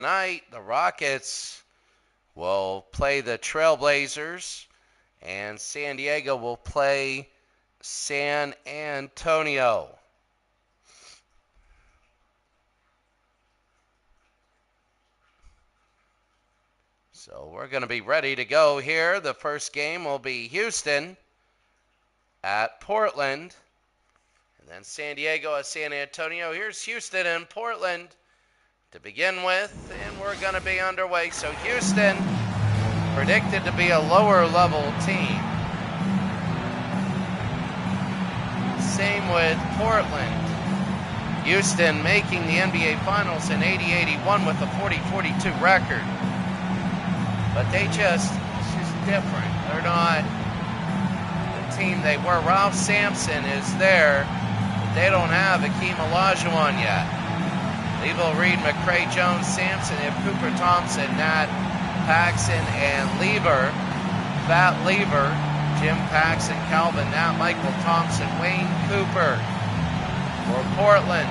Tonight, the Rockets will play the Trailblazers, and San Diego will play San Antonio. So we're going to be ready to go here. The first game will be Houston at Portland, and then San Diego at San Antonio. Here's Houston and Portland to begin with, and we're going to be underway. So Houston predicted to be a lower level team. Same with Portland. Houston making the NBA Finals in 80-81 with a 40-42 record. But it's just different. They're not the team they were. Ralph Sampson is there, but they don't have Hakeem Olajuwon yet. Levo, Reed, McCray, Jones, Sampson, if Cooper Thompson, Nat, Paxson, and Lever. Fat Lever, Jim Paxson, Calvin, Nat, Michael Thompson, Wayne Cooper for Portland.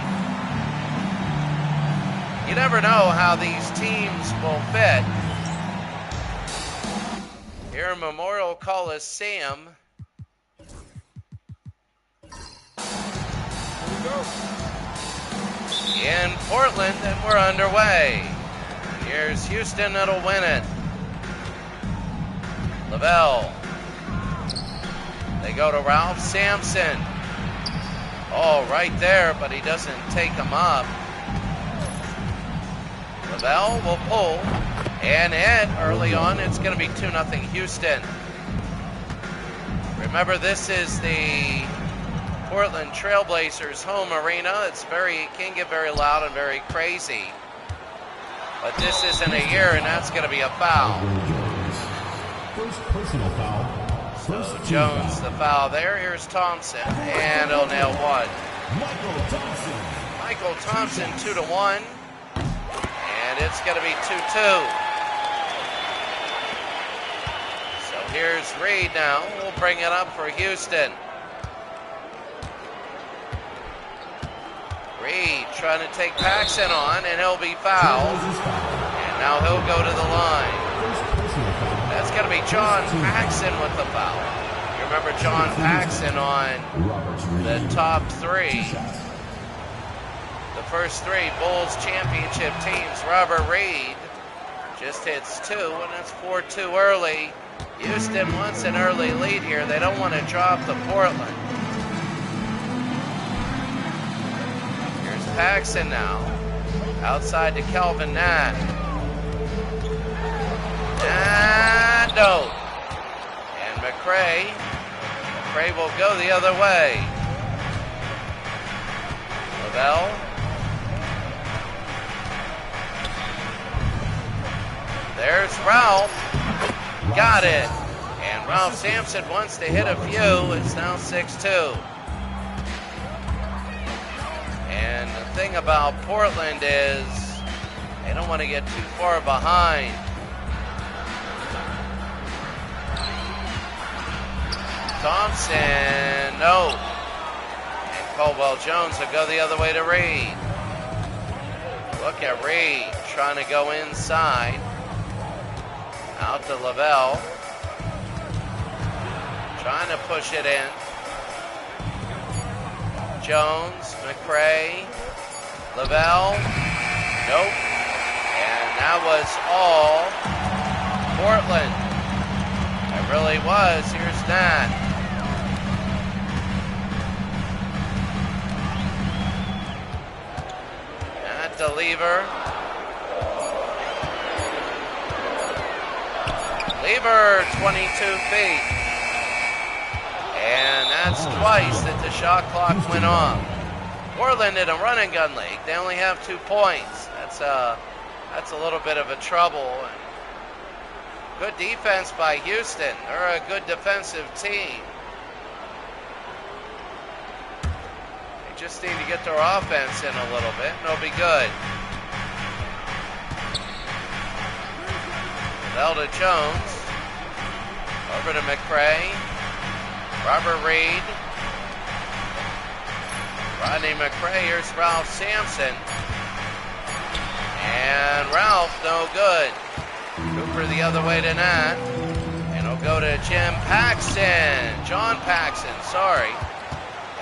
You never know how these teams will fit. Here in Memorial Coliseum. In Portland, and we're underway. Here's Houston that'll win it. Lavelle. They go to Ralph Sampson. Oh, right there, but he doesn't take him up. Lavelle will pull. And early on, it's going to be 2-0 Houston. Remember, this is the Portland Trailblazers home arena. It can get very loud and very crazy. But this isn't a year, and that's going to be a foul. First personal foul. So Jones, the foul there. Here's Thompson, and he'll nail one. Michael Thompson, 2-1. And it's going to be 2-2. Here's Reed now. We'll bring it up for Houston. Reed trying to take Paxson on, and he'll be fouled. And now he'll go to the line. That's going to be John Paxson with the foul. You remember John Paxson on the top three. The first three Bulls championship teams. Robert Reed just hits 2, and that's 4-2 early. Houston wants an early lead here. They don't want to drop to Portland. Here's Paxson now. Outside to Kelvin Nat. No. And McCray. McCray will go the other way. Lavelle. There's Ralph. Got it. And Ralph Sampson wants to hit a few. It's now 6-2. And the thing about Portland is they don't want to get too far behind. Thompson, no. And Caldwell Jones will go the other way to Reed. Look at Reed trying to go inside. Out to Lavelle. Trying to push it in. Jones, McCray, Lavelle. Nope. And that was all Portland. It really was. Here's Nat. Nat to Lever. Lever, 22 feet. And that's twice that the shot clock went off. Portland in a run and gun league. They only have 2 points. That's a little bit of a trouble. Good defense by Houston. They're a good defensive team. They just need to get their offense in a little bit, and they'll be good. Zelda Jones. Over to McCray. Robert Reed. Rodney McCray. Here's Ralph Sampson. And Ralph, no good. Cooper the other way to Nat. And it'll go to John Paxson, sorry.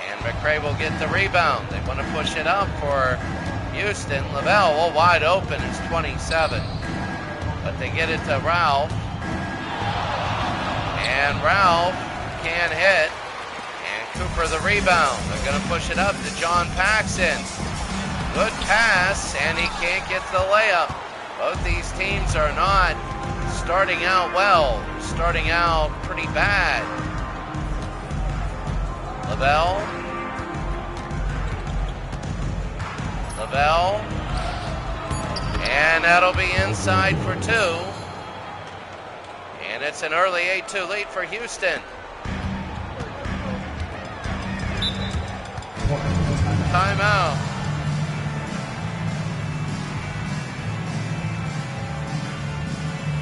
And McRae will get the rebound. They want to push it up for Houston. Lavelle, wide open, is 27. But they get it to Ralph. And Ralph can't hit. And Cooper the rebound. They're going to push it up to John Paxson. Good pass, and he can't get the layup. Both these teams are not starting out well. Starting out pretty bad. Lavelle. And that'll be inside for 2. And it's an early 8-2 lead for Houston. Timeout.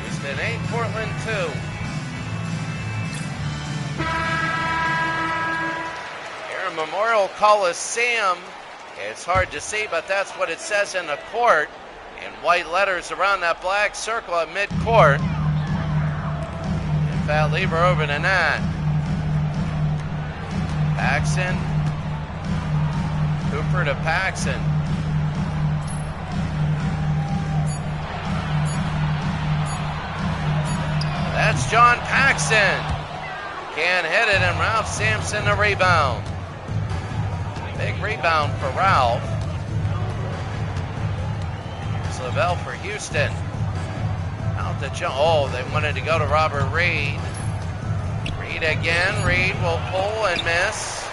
Houston 8, Portland 2. Here at Memorial Coliseum, it's hard to see, but that's what it says in the court in white letters around that black circle at mid-court. And Fat Lever over to Nat. Paxson. Cooper to Paxson. That's John Paxson. Can't hit it, and Ralph Sampson the rebound. Big rebound for Ralph. Here's Lavelle for Houston. Out to John. Oh, they wanted to go to Robert Reed. Reed again. Reed will pull and miss.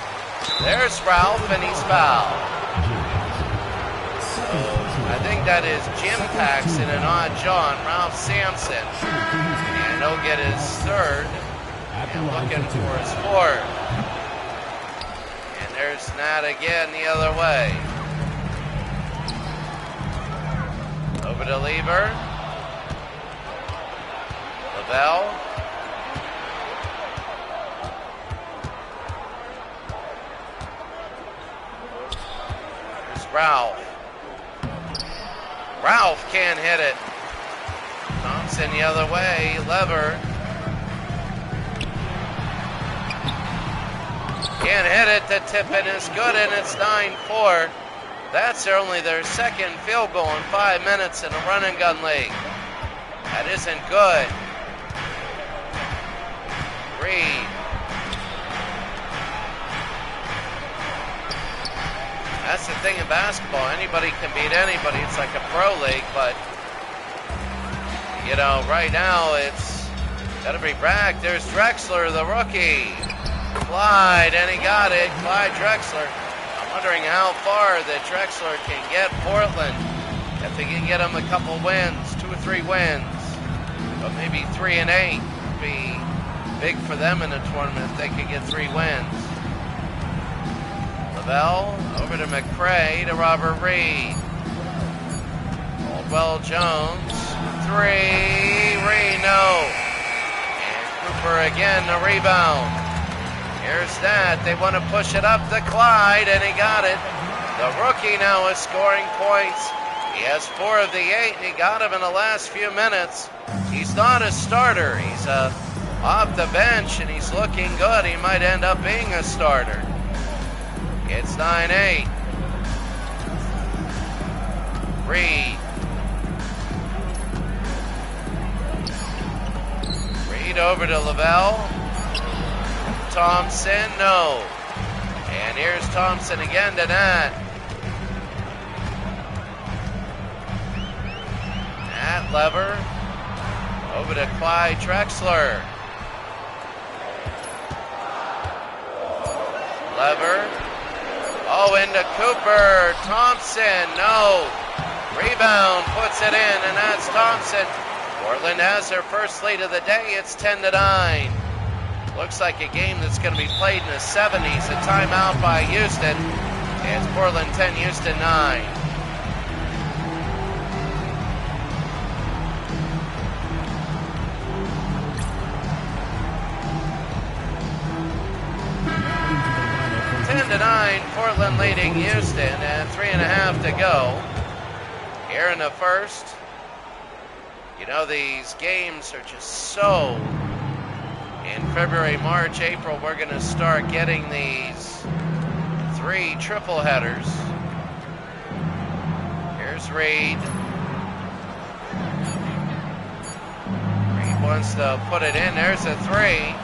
There's Ralph, and he's fouled. So I think that is Jim Paxson and not John. Ralph Sampson. And he'll get his third. And looking for his fourth. And there's Nat again the other way. Over to Lever. Lavelle. Here's Ralph. Ralph can't hit it. Thompson the other way. Lever. Can't hit it. The tip-in is good, and it's 9-4. That's only their second field goal in 5 minutes in a run-and-gun league. That isn't good. Reed. That's the thing in basketball. Anybody can beat anybody. It's like a pro league, but, you know, right now it's got to be Bragg. There's Drexler, the rookie. Clyde, and he got it. Clyde Drexler. I'm wondering how far that Drexler can get Portland. If they can get him a couple wins, 2 or 3 wins, but maybe 3 and 8 would be big for them in the tournament if they could get 3 wins. Lavelle over to McRae to Robert Reed. Caldwell Jones. 3. Reed, no. And Cooper again, the rebound. Here's that. They want to push it up to Clyde, and he got it. The rookie now is scoring points. He has 4 of the 8, and he got him in the last few minutes. He's not a starter. He's off the bench, and he's looking good. He might end up being a starter. It's 9-8. Reed. Reed over to Lavelle. Thompson, no. And here's Thompson again to Nat. Nat Lever. Over to Clyde Drexler. Lever. Oh, into Cooper. Thompson, no. Rebound, puts it in, and that's Thompson. Portland has their first lead of the day. It's 10-9. Looks like a game that's going to be played in the 70s. A timeout by Houston. It's Portland 10, Houston 9. Portland leading Houston, and 3.5 to go here in the first. You know, these games are just so, in February, March, April, we're going to start getting these 3 triple headers. Here's Reed. Reed wants to put it in. There's a 3.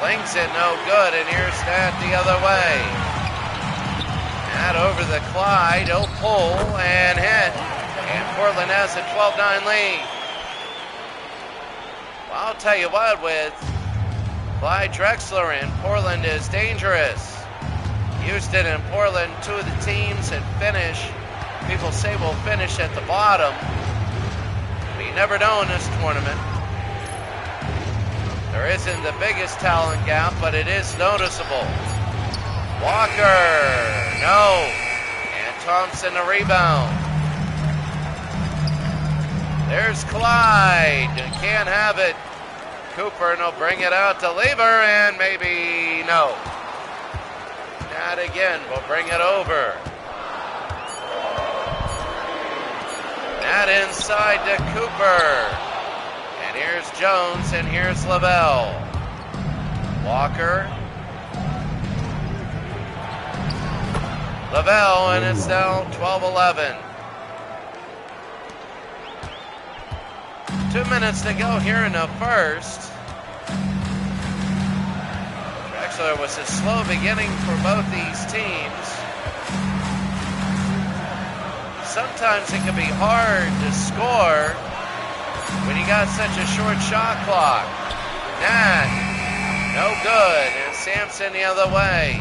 Flings it, no good, and here's that the other way. That over the Clyde. He'll pull and hit. And Portland has a 12-9 lead. Well, I'll tell you what, with Clyde Drexler in, Portland is dangerous. Houston and Portland, 2 of the teams that finish, people say will finish at the bottom. But you never know in this tournament. There isn't the biggest talent gap, but it is noticeable. Walker, no. And Thompson the rebound. There's Clyde, can't have it. Cooper, and he'll bring it out to Lever, and maybe no. Not again, we'll bring it over. Not inside to Cooper. And here's Jones, and here's Lavelle. Walker. Lavelle, and it's now 12-11. 2 minutes to go here in the first. Drexler was a slow beginning for both these teams. Sometimes it can be hard to score when you got such a short shot clock. Nat, no good, and Sampson the other way.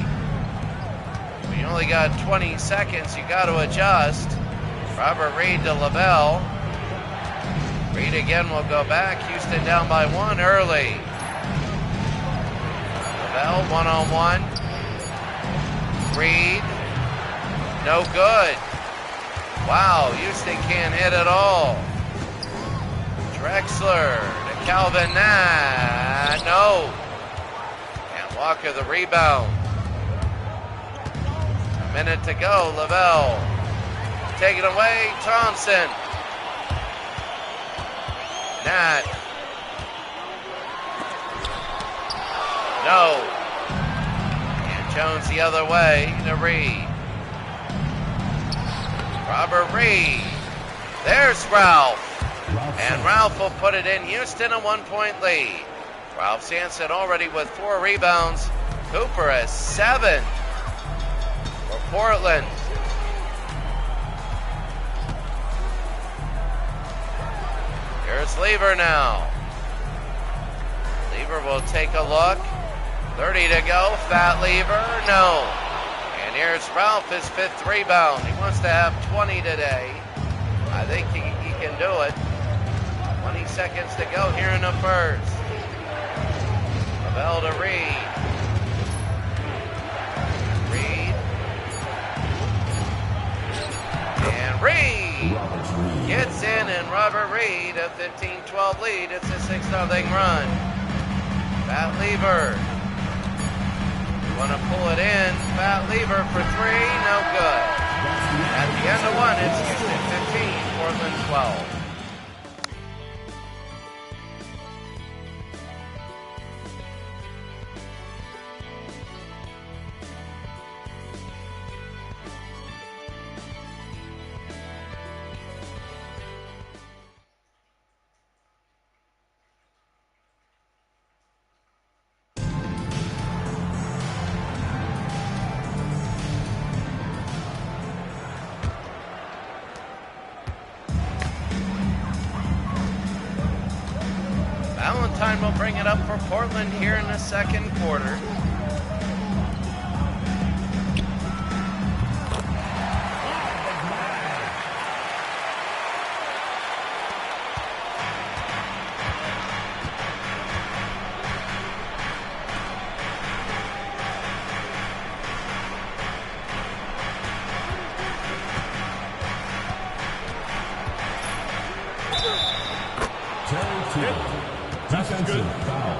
When you only got 20 seconds, you got to adjust. Robert Reed to Lavelle. Reed again will go back. Houston down by 1 early. Lavelle one-on-one. Reed, no good. Wow, Houston can't hit at all. Drexler to Calvin Nat, no. And Walker the rebound. A minute to go, Lavelle. Take it away, Thompson. Nat. No. And Jones the other way to Reed. Robert Reed. There's Ralph. And Ralph will put it in. Houston a 1-point lead. Ralph Sampson already with 4 rebounds. Cooper has 7 for Portland. Here's Lever now. Lever will take a look. 30 to go. Fat Lever, no. And here's Ralph, his 5th rebound. He wants to have 20 today. I think he can do it. 20 seconds to go here in the first. Lavelle to Reed. Reed. And Reed gets in, and Robert Reed, a 15-12 lead. It's a 6-0 run. Fat Lever. Want to pull it in. Fat Lever for 3, no good. At the end of 1, it's Houston 15, Portland 12. Valentine will bring it up for Portland here in the second quarter. Defensive foul.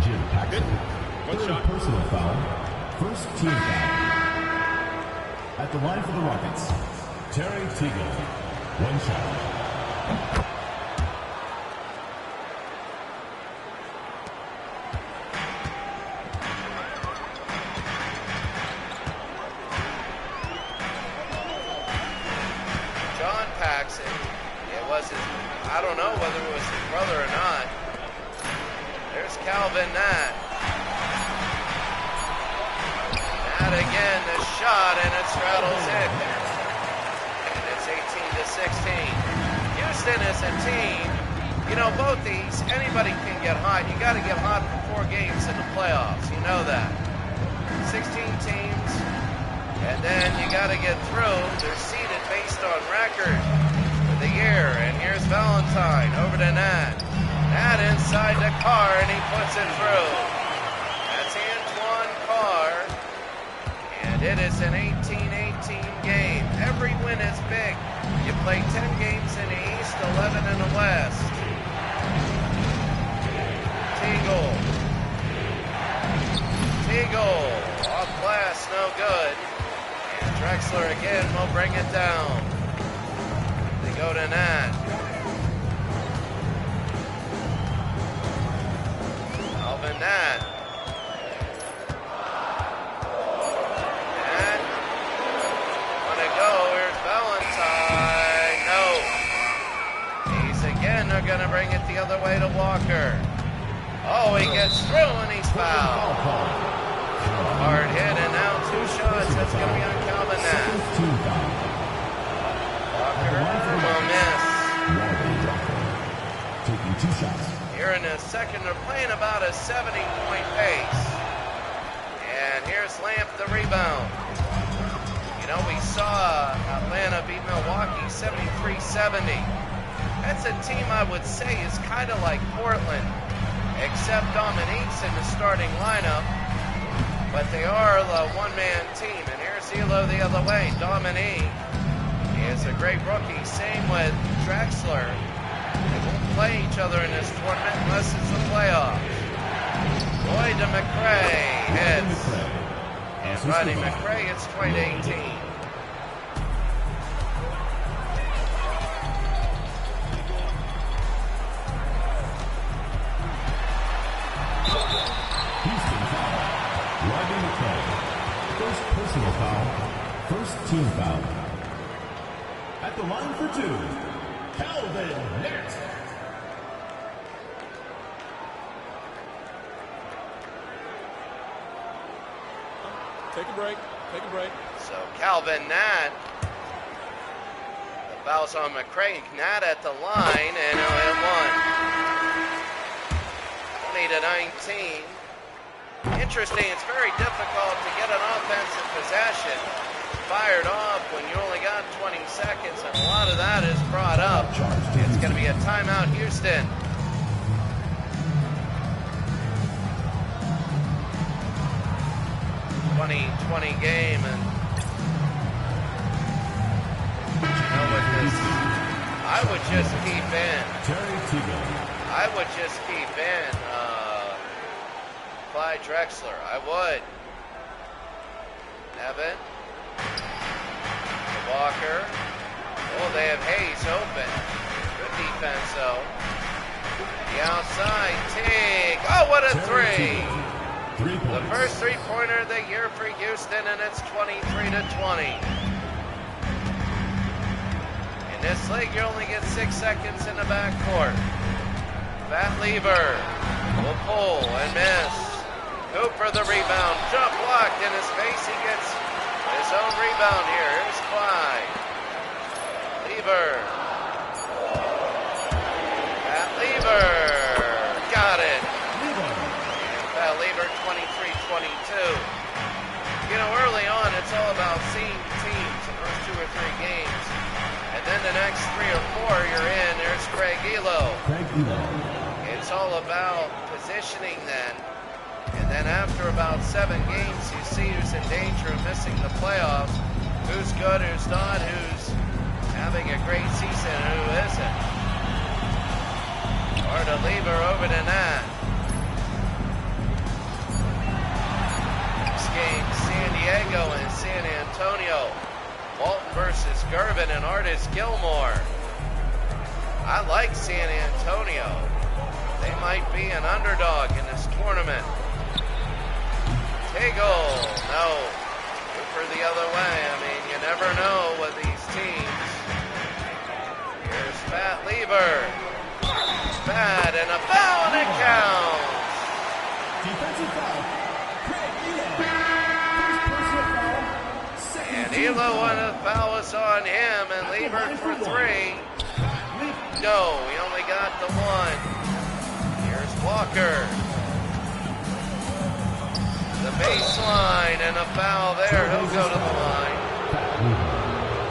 Jim Paxton. Third personal foul. First team foul. At the line for the Rockets, Terry Teagle. One shot. John Paxson, it was his, I don't know whether it was his brother or not. There's Calvin Nat. Nat again, the shot, and it straddles it. And it's 18-16. Houston is a team, you know, both these, anybody can get hot. You got to get hot for 4 games in the playoffs. You know that. 16 teams, and then you got to get through. They're seeded based on record for the year. And here's Valentine over to Nat. Nat inside the car, and he puts it through. That's Antoine Carr. And it is an 18-18 game. Every win is big. You play 10 games in the East, 11 in the West. Teagle. Off glass, no good. And Drexler again will bring it down. They go to Nat. Alvin Nat. Nat. Want to go. Here's Valentine. No. He's again. They're going to bring it the other way to Walker. Oh, he gets through and he's fouled. Hard hit, and now 2 shots. That's going to be on Calvin Nat. Walker will miss. Taking 2 shots. Here in the second, they're playing about a 70-point pace. And here's Lamp, the rebound. You know, we saw Atlanta beat Milwaukee 73-70. That's a team I would say is kind of like Portland, except Dominique's in the starting lineup. But they are a one-man team. And here's Elo the other way. Dominique is a great rookie. Same with Drexler. They won't play each other in this tournament unless it's the playoffs. Lloyd to McRae hits. And Rodney McRae hits 20-18. First personal foul, first team foul. At the line for 2, Calvin Nat. Take a break. So Calvin Nat, the foul's on McRae. Nat at the line, and he'll hit 1. 20-19. Interesting, it's very difficult to get an offensive possession fired off when you only got 20 seconds, and a lot of that is brought up. It's going to be a timeout, Houston. '20 game, and you know what this? I would just keep in. I would just keep in. Clyde Drexler, I would. Evan. Walker. Oh, they have Hayes open. Good defense, though. The outside, Teague. Oh, what a 3. The first 3-pointer of the year for Houston, and it's 23-20. In this league, you only get 6 seconds in the backcourt. Pat Lever will pull and miss. Cooper the rebound, jump blocked in his face. He gets his own rebound here. Here's Clyde. Lever. Pat Lever. Got it. And Pat Lever, 23-22. You know, early on, it's all about seeing teams the first 2 or 3 games. And then the next 3 or 4, you're in. There's Craig Elo. It's all about positioning then. And then after about 7 games, you see who's in danger of missing the playoffs, who's good, who's not, who's having a great season, and who isn't. Or to Lever over to Nat. Next game, San Diego and San Antonio. Walton versus Gervin and Artis Gilmore. I like San Antonio. They might be an underdog in this tournament. Tegel, no. Cooper the other way. I mean, you never know with these teams. Here's Pat Lever. Pat and a foul, and it counts. Defensive foul. Craig Elo. First personal foul. Second And team Elo, foul. when the foul was on him, and Lever for three. No, he only got the one. Here's Walker. The baseline and a foul there. He'll go to the line.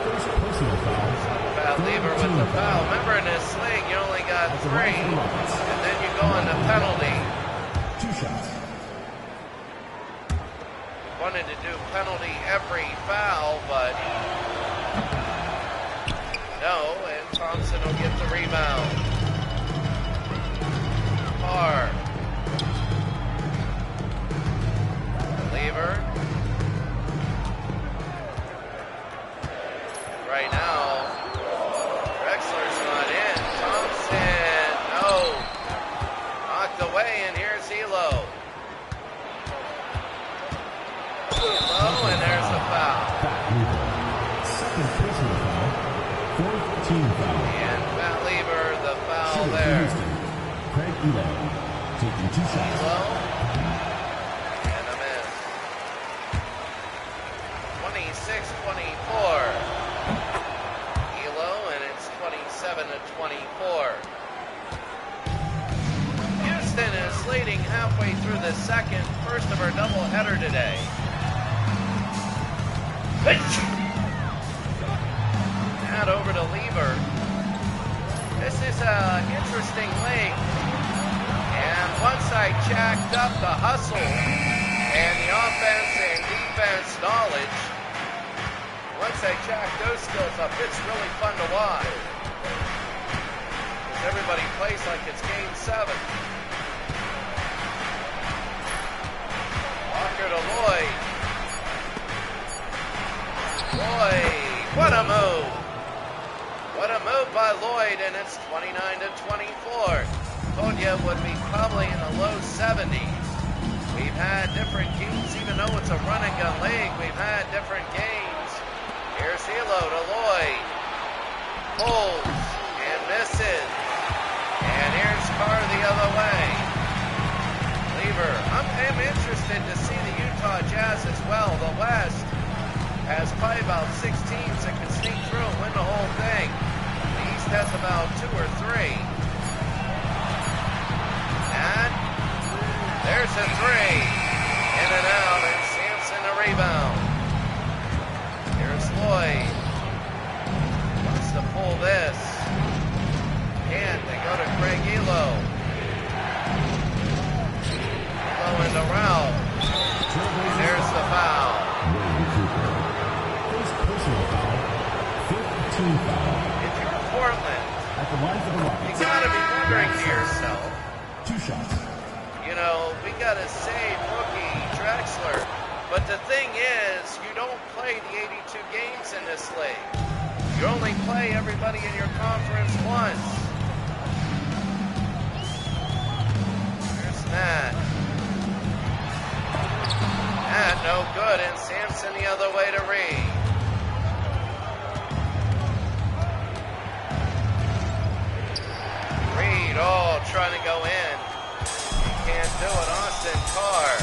First personal foul. Pat Lever with the foul. Remember in this league, you only got three, and then you go on the penalty. 2 shots. Wanted to do penalty every foul, but no, and Thompson will get the rebound. Carr. Lever. Right now, Drexler's not in. Thompson, no. Knocked away, and here's Elo. Elo, and there's a foul. Second personal foul. Fourth team foul. And Pat Lever, the foul Shooter for there. Houston. Craig Elo taking 2 shots. Elo, and a miss. 26-24. Elo, and it's 27-24. Houston is leading halfway through the second, first of our doubleheader today. And over to Lever. This is an interesting league. And once I jacked up the hustle and the offense and defense knowledge, once I jacked those skills up, it's really fun to watch. Because everybody plays like it's game 7. Walker to Lloyd. Lloyd, what a move. What a move by Lloyd, and it's 29-24. Told you it would be probably in the low 70s. We've had different games, even though it's a run and gun league, we've had different games. Here's Elo to Lloyd. Pulls and misses. And here's Carr the other way. Lever. I'm interested to see the Utah Jazz as well. The West has probably about 6 teams that can sneak through and win the whole thing. The East has about 2 or 3. And there's a 3. In and out, and Sampson a rebound. Here's Lloyd. Wants to pull this. Can't. They go to Craig Elo. Elo into Ralph. And there's the foul. First personal foul. Fifth team foul. If you're Portland, At the line for the you Rockets. gotta be wondering to yourself, 2 shots. you know, we gotta save rookie Drexler. But the thing is, you don't play the 82 games in this league. You only play everybody in your conference once. There's Matt. Matt, no good, and Sampson the other way to Reed. Reed, trying to go in. He can't do it. Austin Carr.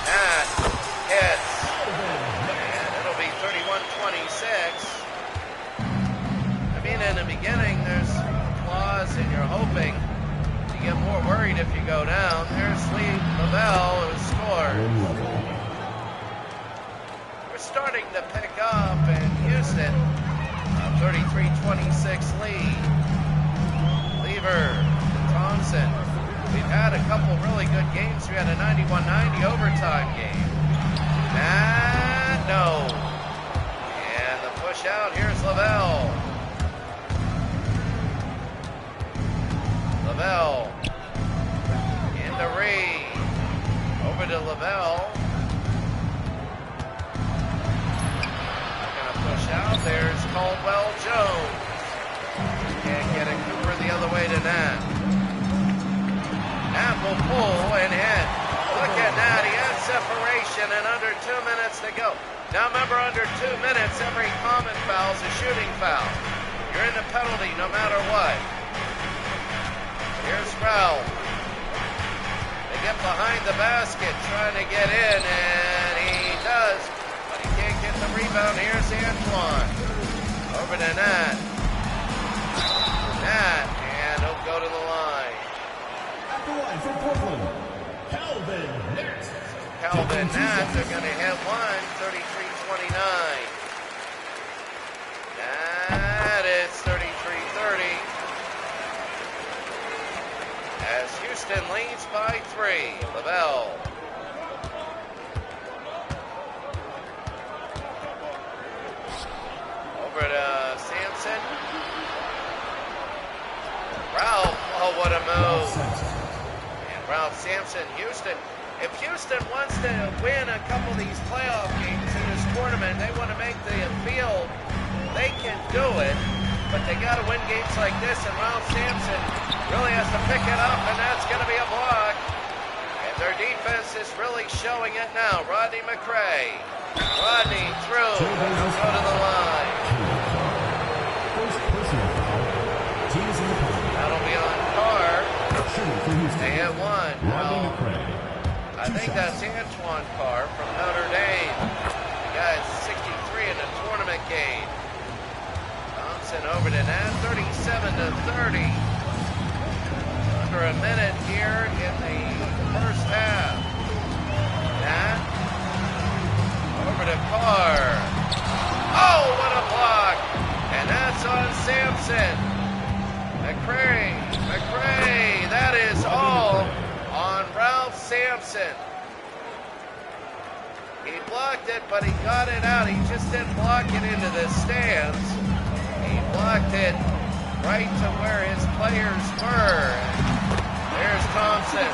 Matt hits. And it'll be 31-26. I mean, in the beginning, there's applause and you're hoping you get more worried if you go down. There's Lee Lavelle who scored. We're starting to pick up in Houston. 33-26 lead. Lever, Thompson. We've had a couple really good games. We had a 91-90 overtime game. And no. And the push out, here's Lavelle. Lavelle. Into Reed. Over to Lavelle. will pull and hit. Look at that. He has separation and under 2 minutes to go. Now remember, under 2 minutes, every common foul is a shooting foul. You're in the penalty no matter what. Here's Ralph. They get behind the basket, trying to get in, and he does, but he can't get the rebound. Here's Antoine. Over to Nat. Nat, and he'll go to the line. At the line for Portland, Calvin Nat. Calvin Nat, they're going to hit one, 33-29. That is 33-30. As Houston leads by 3. Lavelle. Over to Sampson. Ralph, oh, what a move. And Ralph Sampson, Houston. If Houston wants to win a couple of these playoff games in this tournament, they want to make the field, they can do it, but they got to win games like this, and Ralph Sampson really has to pick it up, and that's going to be a block. And their defense is really showing it now. Rodney McCray. Rodney through. Go to the line. First personal foul. Teams in the penalty. That'll be on Carr. Shooting for Houston. They hit one. Rodney McCray. I think that's Antoine Carr from Notre Dame. The guy's 63 in a tournament game. Thompson over to Nat, 37-30. Under a minute here in the first half. Nat over to Carr. Oh, what a block! And that's on Sampson. McCray, that is all on Ralph Sampson. He blocked it, but he got it out. He just didn't block it into the stands. He blocked it right to where his players were. There's Thompson.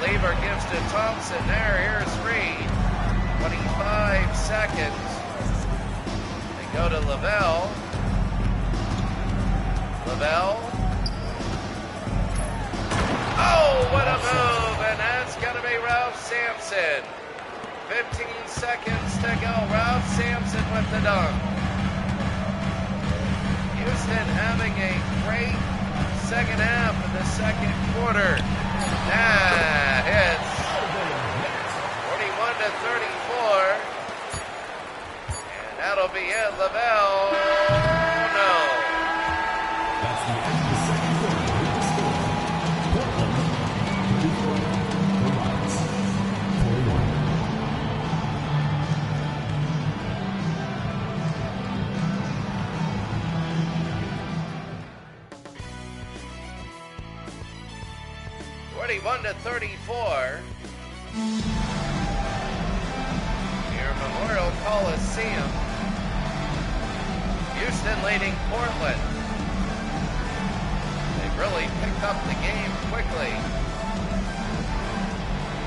Lieber gives to Thompson there. Here's Reed. 25 seconds. They go to Lavelle. Oh, what a move, and that's going to be Ralph Sampson. 15 seconds to go. Ralph Sampson with the dunk. Houston having a great second half of the second quarter. That hits 41-34. And that'll be it. Lavelle, no. That's the end of the second quarter. Portland, 34. The Rockets, 41. To 34 here Memorial Coliseum. Houston leading Portland. They really picked up the game quickly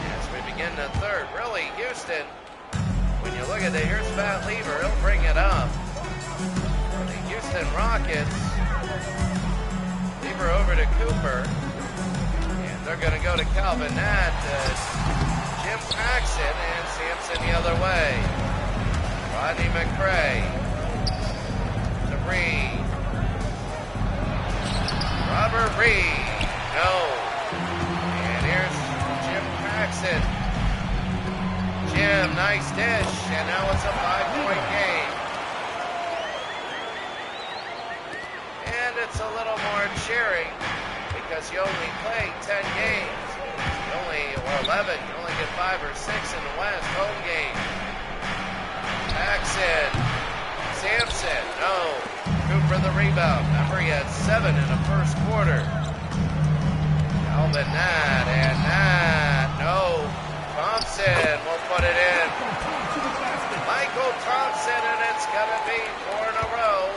as we begin the third. Really, Houston, when you look at it, here's Pat Lieber, he'll bring it up. The Houston Rockets, Lieber over to Cooper. They're going to go to Calvin Nat, Jim Paxson, and Sampson the other way. Rodney McCray to Reed. Robert Reed, no. And here's Jim Paxson. Jim, nice dish, and now it's a 5-point game. And it's a little more cheering, because you only play 10 games. Or 11. You only get 5 or 6 in the West home game. Paxson. Sampson. No. Cooper the rebound. Remember, he had 7 in the first quarter. Calvin Nat. And Nat. No. Thompson will put it in. Michael Thompson, and it's going to be 4 in a row.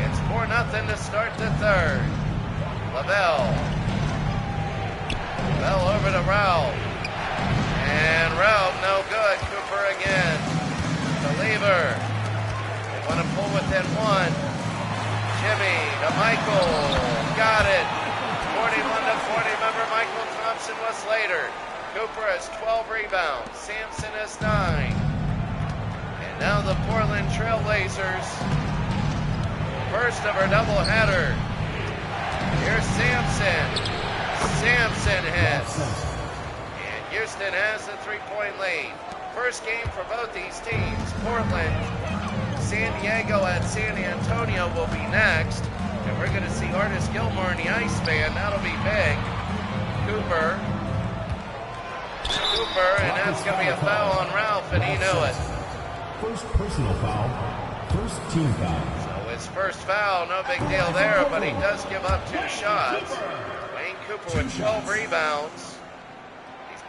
It's 4-0 to start the third. Lavelle over to Ralph. And Ralph, no good. Cooper again. To Lieber. They want to pull within 1. Jimmy to Michael. Got it. 41-40. Remember, Michael Thompson was later. Cooper has 12 rebounds. Sampson has 9. And now the Portland Trailblazers. First of our doubleheader. Here's Sampson. Sampson hits. And Houston has the 3-point lead. First game for both these teams. Portland, San Diego at San Antonio will be next. And we're going to see Artis Gilmore and the Iceman. That'll be big. Cooper, and that's going to be a foul on Ralph, and he knew it. First personal foul, first team foul. So his first foul, no big deal there, but he does give up 2 shots. Wayne Cooper with 12 rebounds.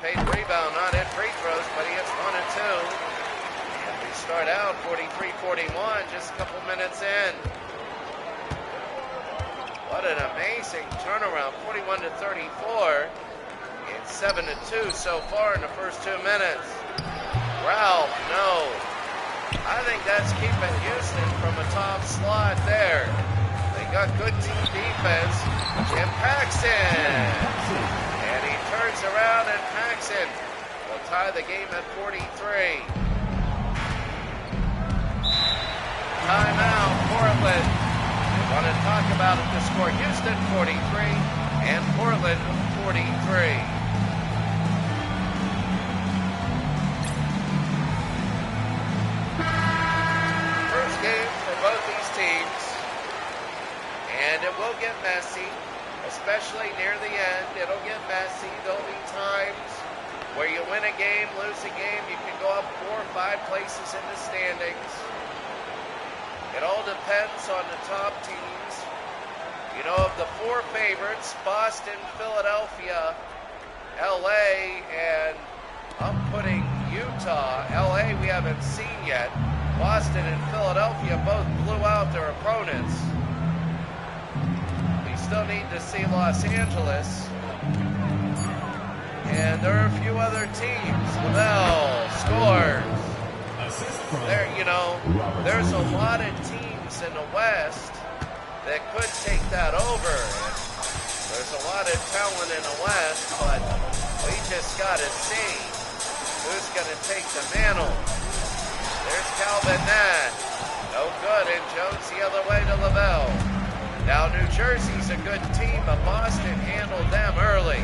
Paid rebound, not hit free throws, but he hits 1 and 2. And we start out 43-41, just a couple minutes in. What an amazing turnaround, 41-34. And 7-2 so far in the first 2 minutes. Ralph, no. I think that's keeping Houston from a top slot there. They got good team defense. Jim Paxson. And he turns around and Paxson will tie the game at 43. Timeout, Portland. We want to talk about it. The score, Houston 43 and Portland 43. First game for both these teams. And it will get messy. Especially near the end, it'll get messy. There'll be times where you win a game, lose a game, you can go up 4 or 5 places in the standings. It all depends on the top teams. You know, of the 4 favorites, Boston, Philadelphia, LA, and I'm putting Utah. LA we haven't seen yet. Boston and Philadelphia both blew out their opponents. Still need to see Los Angeles. And there are a few other teams. Lavelle scores. There, you know, there's a lot of teams in the West that could take that over. There's a lot of talent in the West, but we just got to see who's going to take the mantle. There's Calvin Nash. No good, and Jones the other way to Lavelle. Now, New Jersey's a good team, but Boston handled them early.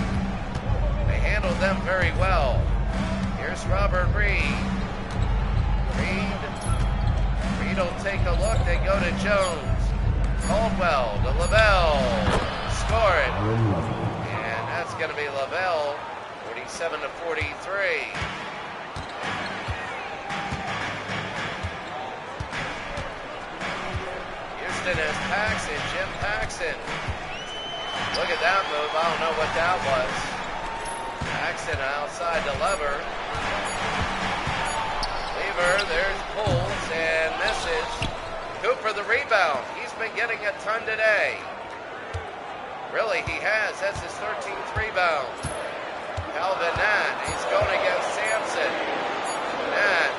They handled them very well. Here's Robert Reed. Reed will take a look. They go to Jones. Caldwell to Lavelle. Score it. And that's going to be Lavelle, 47-43. As Paxson, Jim Paxson. Look at that move. I don't know what that was. Paxson outside to Lever. There's pulls and misses. Cooper the rebound. He's been getting a ton today. Really, he has. That's his 13th rebound. Calvin Nat. He's going against Sampson. Nat.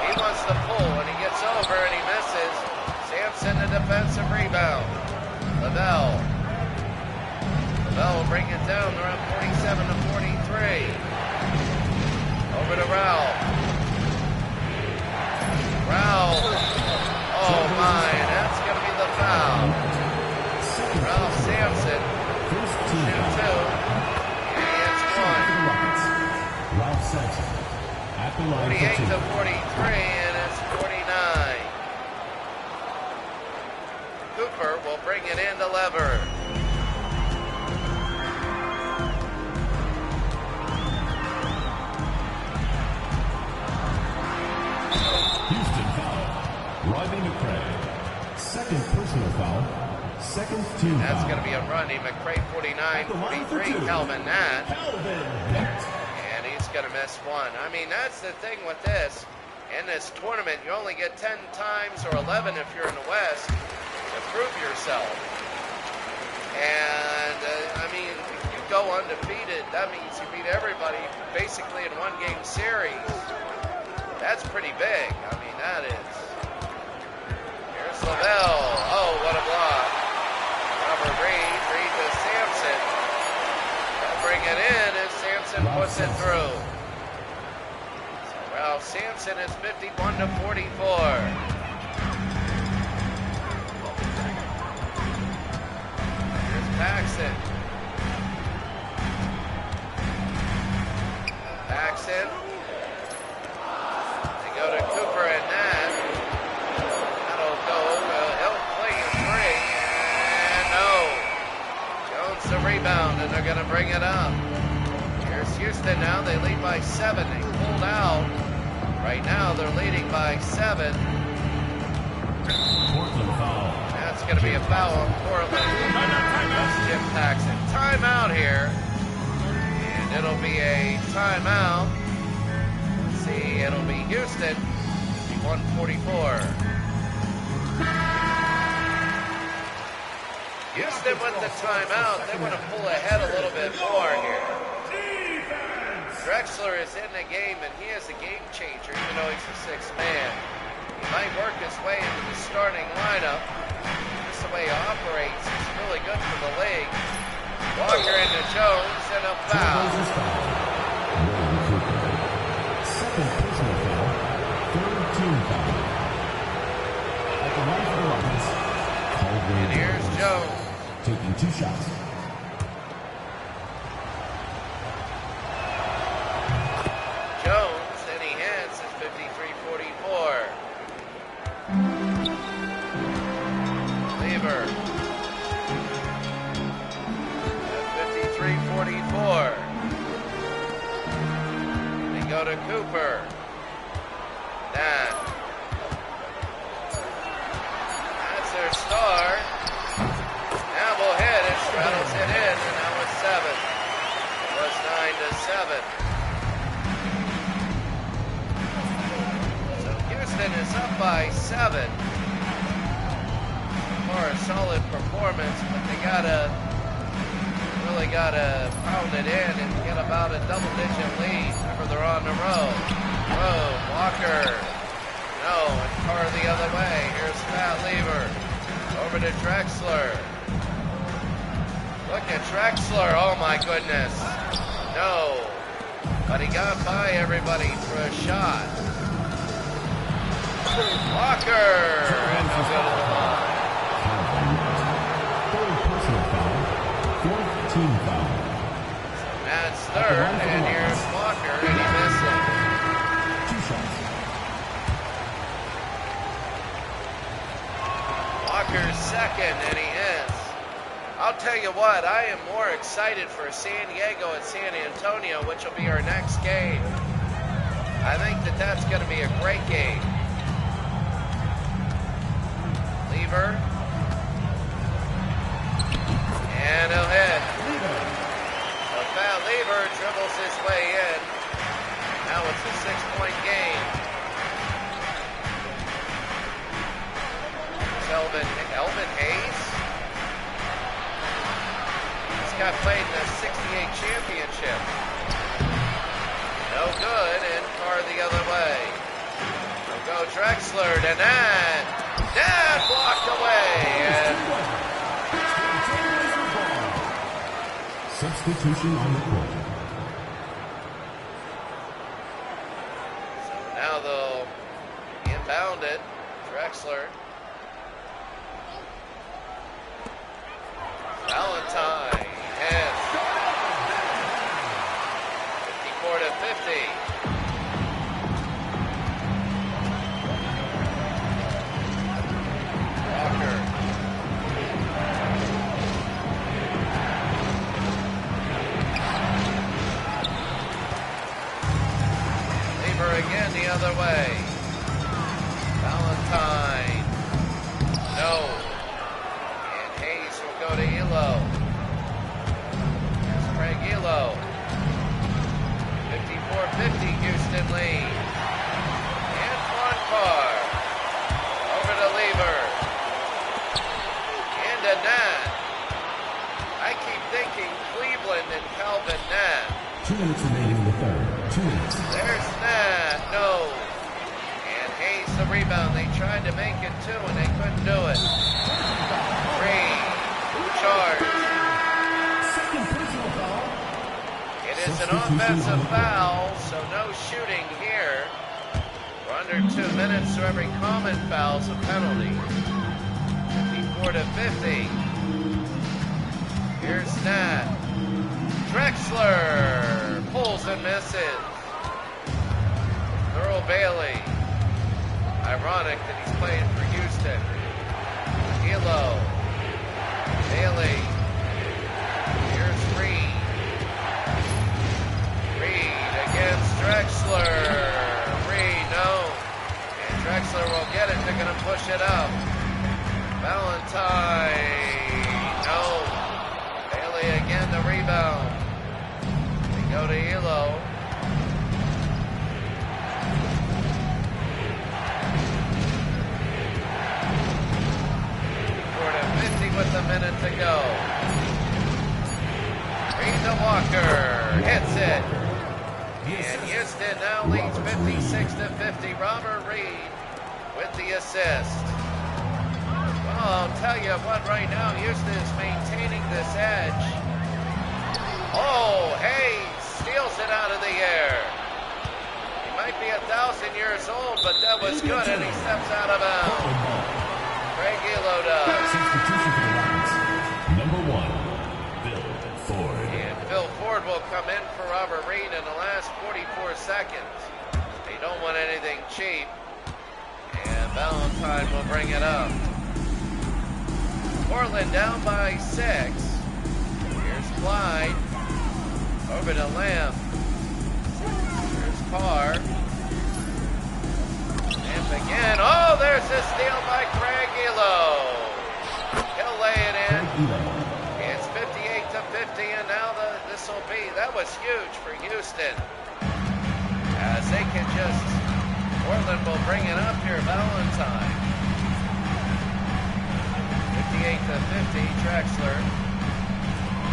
He wants to pull and he gets over and he misses. Sampson, the defensive rebound. Lavelle will bring it down. They're up 47-43. Over to Ralph. Oh my, that's going to be the foul. Ralph Sampson. 2-2. And he hits 1. Ralph Sampson at the line 48-43, and it's 49. Cooper will bring it in to Lever. Houston foul. Rodney McCray. Second personal foul. Second team That's foul. going to be a Rodney McCray, 49-43. Calvin Nat. And he's going to miss 1. I mean, that's the thing with this. In this tournament, you only get 10 times or 11 if you're in the West to prove yourself. And, I mean, if you go undefeated, that means you beat everybody basically in one-game series. That's pretty big. I mean, that is. Here's Lavelle. Oh, what a block. it through. So Ralph Sampson is 51-44. Paxton. They go to Cooper and Nat. That'll go. He'll play a 3, and no. Jones the rebound, and they're going to bring it up. Here's Houston now. They lead by 7. They pulled out. Right now, they're leading by 7. Portland foul. That's going to be a foul on Portland. That's Jim Paxton. Timeout here. And it'll be a timeout. Let's see, it'll be Houston. 144. Houston with the timeout. They want to pull ahead a little bit more here. Drexler is in the game, and he is a game changer, even though he's the 6th man. He might work his way into the starting lineup. Just the way he operates, he's really good for the league. Walker into Jones, and a foul. Second personal foul. Third team foul. At the line for the Rockets, And here's Jones. taking 2 shots. Jones, and he hits at 53-44. Lever. At 53-44. They go to Cooper. That's their star. Now we'll hit it. Straddles it in, and now it's 7. It was 9-7. Houston is up by 7. For a solid performance, but they really gotta pound it in and get about a double-digit lead. Remember, they're on the road. Walker. No, and Carr the other way. Here's Pat Lever. Over to Drexler. Look at Drexler. Oh my goodness. No. But he got by everybody for a shot. Walker, and he'll go to the line. Third personal foul. Fourth team foul. So Matt's third, and here's Walker, and he missed it. 2 shots. Walker's second, and he hits. I'll tell you what, I am more excited for San Diego and San Antonio, which will be our next game. I think that's going to be a great game. Lever. And he'll hit. So Pat Lever dribbles his way in. Now it's a 6-point game. Elvin Hayes. This guy played in the 68 championship. No good, and Carr the other way. We'll go Drexler to Nat. Nat blocked away. And Substitution on the court. so now they'll inbound it. Drexler. Valentine hits. 54-50. Walker. Lever again the other way. Valentine. No. And Hayes will go to Elo. Here's Craig Elo. 54-50 Houston lead. Antoine Carr. Over to Lever. And to Nat. I keep thinking Cleveland and Calvin Nat. 2 minutes remaining in the third. 2 minutes. There's Nat. No. And Hayes the rebound. They tried to make it 2 and they couldn't do it. 3. Charge. Second personal foul. It is a an offensive foul, so no shooting here. We're under 2 minutes, so every common foul's a penalty. 54 to 50. Here's Nat. Drexler pulls and misses. Earl Bailey. Ironic that he's playing for Houston. Hilo. Bailey. Here's Reed. Reed against Drexler. Reed, no. And Drexler will get it. They're going to push it up. Valentine. No. Bailey again, the rebound. They go to Hilo. With a minute to go. Reed to Walker. Hits it. And Houston now leads 56 to 50. Robert Reed with the assist. Well, I'll tell you what, right now, Houston is maintaining this edge. Oh, Hayes steals it out of the air. He might be 1,000 years old, but that was good, and he steps out of bounds. Craig Hilo does. Substitution for the Rockets. Number 1, Phil Ford. And Phil Ford will come in for Robert Reed in the last 44 seconds. They don't want anything cheap. And Valentine will bring it up. Portland down by 6. Here's Clyde. Over to Lamb. Here's Carr. Lamb again. Oh, there's a steal by Craig Hilo. He'll lay it in. It's 58 to 50, and now this will be. That was huge for Houston. As they can just. Portland will bring it up here. Valentine. 58 to 50. Drexler.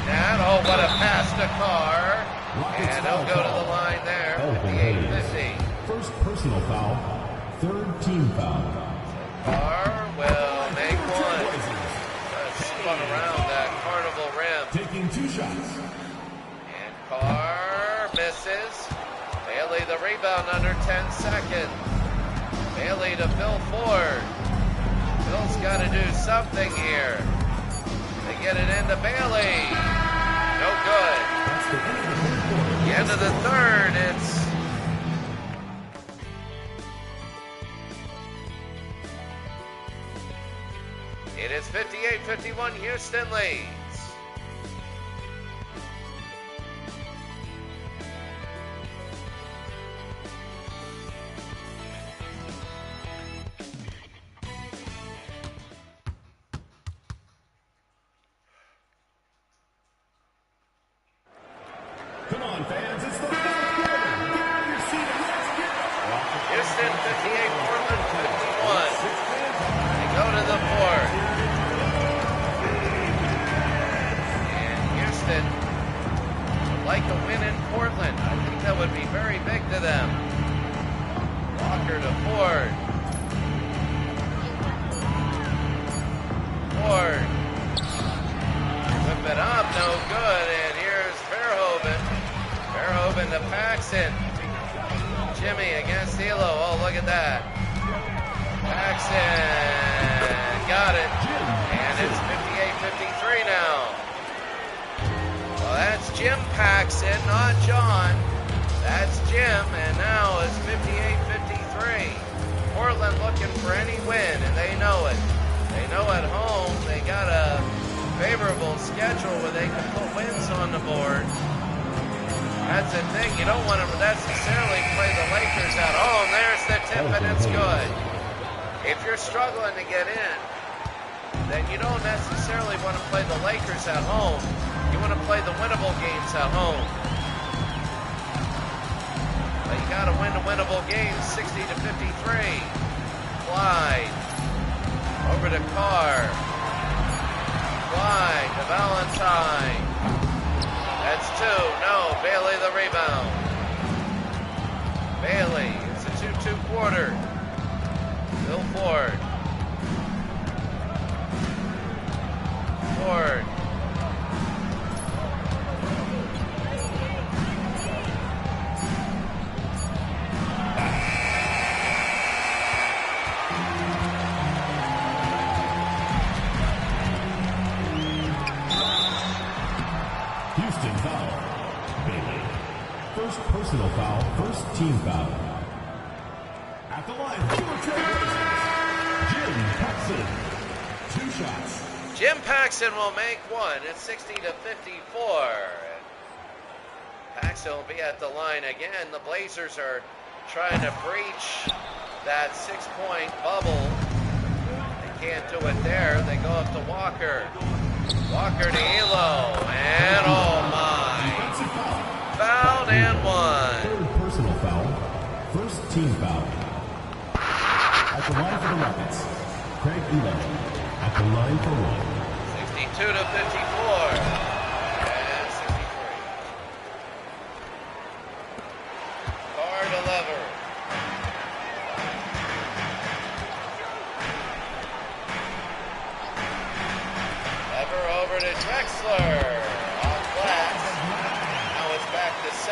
Nat. Oh, what a pass to Carr. And they'll go to the line there. 58-50. First personal foul. Third team foul. Carr will make one. Just spun around that carnival rim. Taking 2 shots. And Carr misses. Bailey the rebound under 10 seconds. Bailey to Phil Ford. Phil's got to do something here. They get it into Bailey. No good. The end of the third, It is 58-51, Houston leads. Come on, fans, it's the fourth quarter. Get out of your seat and let's get it. Houston 58, Portland 51. They go to the fourth. And Houston would like a win in Portland. I think that would be very big to them. Walker to Ford. Ford. Whip it up, no good. And here's Verhoeven. Verhoeven to Paxson. Jimmy against Hilo. Oh, look at that. Paxson got it. And it's 58-53 now. Well, that's Jim Paxson, not John. That's Jim, and now it's 58-53. Portland looking for any win, and they know it. They know at home they got a favorable schedule where they can put wins on the board. That's the thing. You don't want to necessarily play the Lakers at home. There's the tip, and it's good. If you're struggling to get in, then you don't necessarily want to play the Lakers at home. You want to play the winnable games at home. But you got to win the winnable games, 60-53. Clyde. Over to Carr. Clyde to Valentine. That's 2. No, Bailey the rebound. Bailey, it's a 2-2 quarter. Phil Ford. Ford. First personal foul, first team foul. At the line, for your Trailblazers, Jim Paxson. 2 shots. Jim Paxson will make one. It's 60-54. Paxson will be at the line again. The Blazers are trying to breach that 6-point bubble. They can't do it there. They go up to Walker. Walker to Elo. And oh my. Fouled and one. Third personal foul, first team foul. At the line for the Rockets, Craig Elo. At the line for one. 62-54. And 63. Carr to Lever. Lever over to Drexler. Off glass. Now it's back to 7.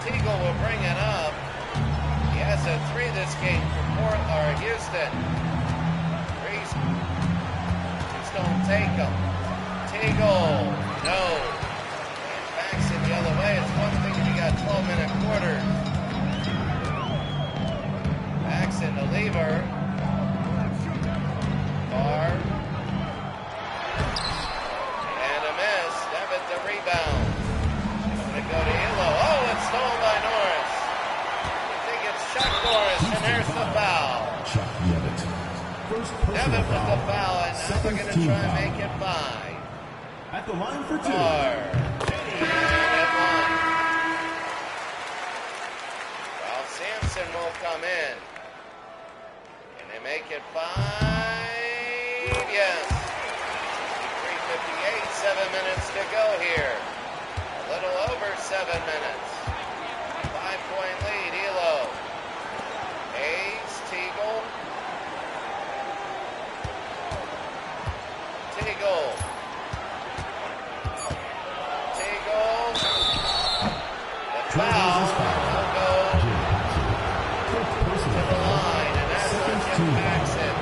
Teagle will bring it up. He has a 3 this game for Houston. Threes just don't take them. Teagle, no. And Paxson the other way. It's one thing if you got 12-minute quarters. Paxson to Lever. Carr. And a miss. Devitt the rebound. Going to go to Elo. Oh, it's stolen by Norris. I think it's Chuck Norris, and there's the foul. Chuck Devitt. First personal Devitt with the foul, and now they're second going to team try and foul. make it 5. At the line for 2. Carr. And at 1. Ralph Sampson will come in. And they make it 5. Yes. 63-58, 7 minutes to go here. A little over 7 minutes. 5-point lead, Elo. Hayes, Teagle. Teagle. The foul will go to the line, and that's on Jim Paxson.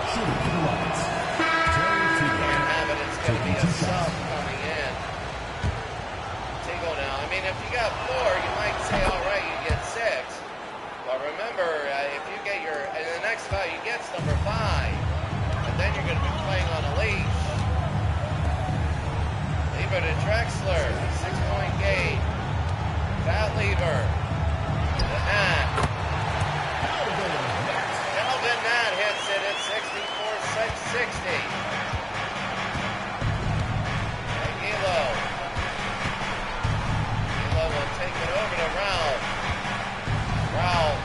Shooting for the Rockets. Can't have it, it's going to be a sub coming in. Teagle now. I mean, if you got 4, you might say, all right, you get 6. But remember, if you get in the next foul, you get number 5. And then you're going to be playing on a leash. Lever to Drexler, 6-point game. Pat Lever. To Nat. Calvin Nat hits it at 64-60. Elo. Elo will take it over to Ralph. Ralph.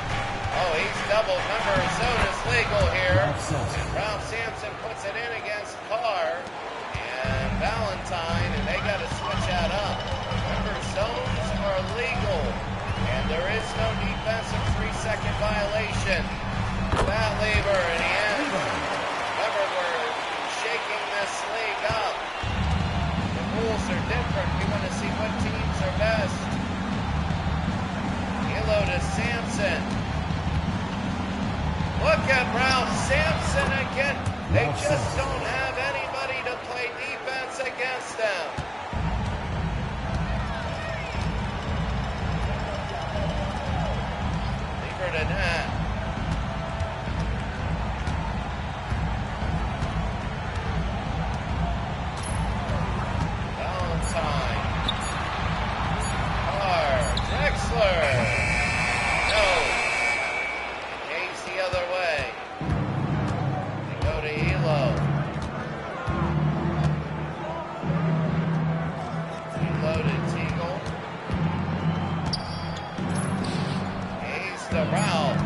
Oh, he's double. Remember, Arizona's legal here. And Ralph Sampson puts it in against Carr and Valentine, and they got to switch that up. Remember, zones are legal, and there is no defensive 3-second violation. That Lever, and he ends. Remember, we're shaking this league up. The rules are different. We want to see what teams are best. Elo to Sampson. Look at Ralph Sampson again. They just don't have anybody to play defense against them. Lever to Nat. Valentine. Carr. Drexler. No. Hayes the other way. They go to Elo. Elo to Teagle. Hayes to Ralph.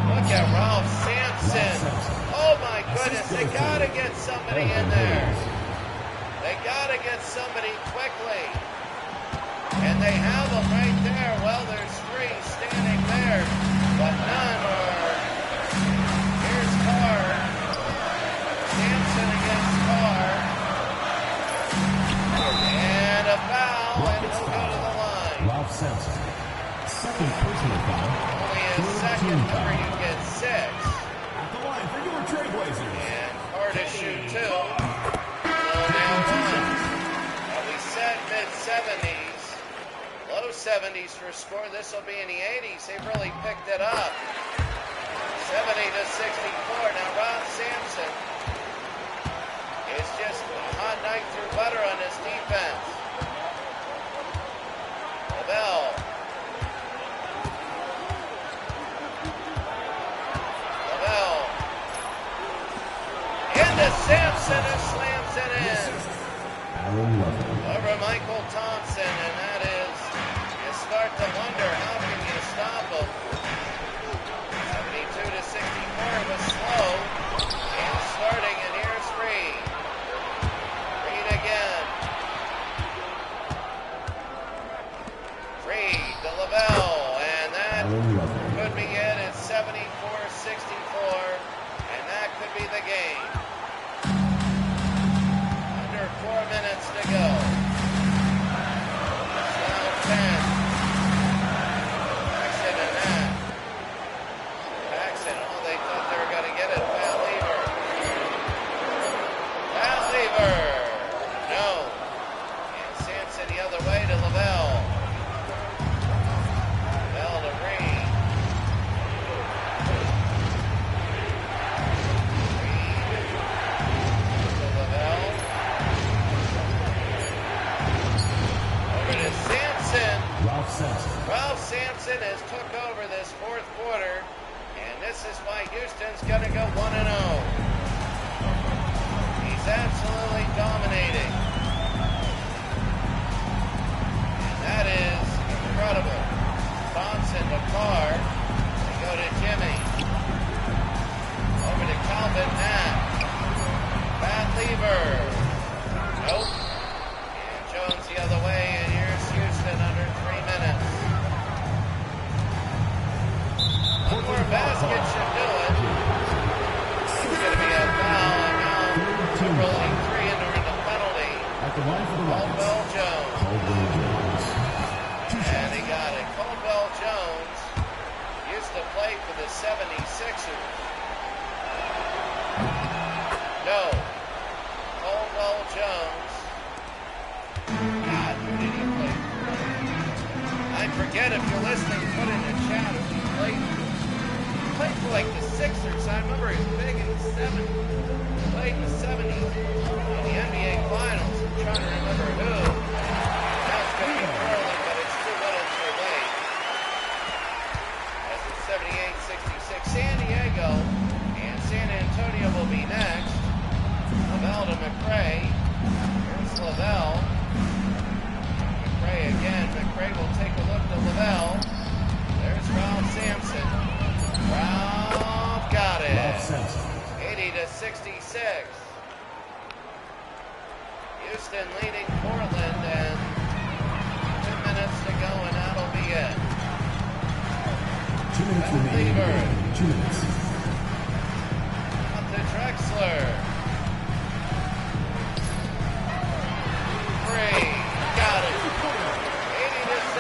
Look at Ralph Sampson. Oh my goodness, they gotta get somebody in there. They gotta get somebody quickly. And they have them right there. Well, there's 3 standing there, but none are. Here's Carr. Sampson against Carr. And a foul, and he'll go to the line. Ralph Sampson. Second personal foul. Only a second, remember you get 6. At the line for your Trailblazers. And Carr to shoot 2. So now 1. 70s for score. This will be in the 80s. They've really picked it up. 70-64. Now Rob Sampson is just a hot knife through butter on this defense. Lavelle. Into Sampson, who slams it in. Over Michael Thompson, and that is, you start to wonder, how can you stop him? 72-64 was slow, and starting, and here's Reed. Reed again. Reed to Lavelle, and that could be it. It's 74-64, and that could be the game. 4 minutes to go. Now 10. Paxton and that. Paxton, oh, they thought they were going to get it. Pat Lever. Pat Lever. No. And Sampson the other way to Lavelle. Lavelle to Reed. Ralph Sampson has took over this fourth quarter, and this is why Houston's going to go 1-0. He's absolutely dominating. And that is incredible. Thompson to Carr. They go to Jimmy. Over to Calvin Knapp. Pat Lever. Nope. And Jones the other way, and here's Houston under 3 minutes. One more basket should do it. It's going to be a foul, and now they're rolling 3 into the penalty. Caldwell Jones. And he got it. Caldwell Jones used to play for the 76ers. No. Caldwell Jones. God, who did he play for? I forget, if you're listening, put in the chat if he played for. He played for like the Sixers. I remember he was big in the 70s. He played in the 70s in the NBA Finals. I'm trying to remember who. Now it's going to be Portland, but it's too little too late. As it's 78-66. San Diego and San Antonio will be next. Lavelle to McRae. Here's Lavelle. McRae again. McRae will take a look to Lavelle. There's Ralph Sampson. Ralph got it. 80-66. Houston leading Portland, and 2 minutes to go, and that'll be it. 2 minutes remaining. 2 minutes. Up to Drexler. 3. Got it. 80-69.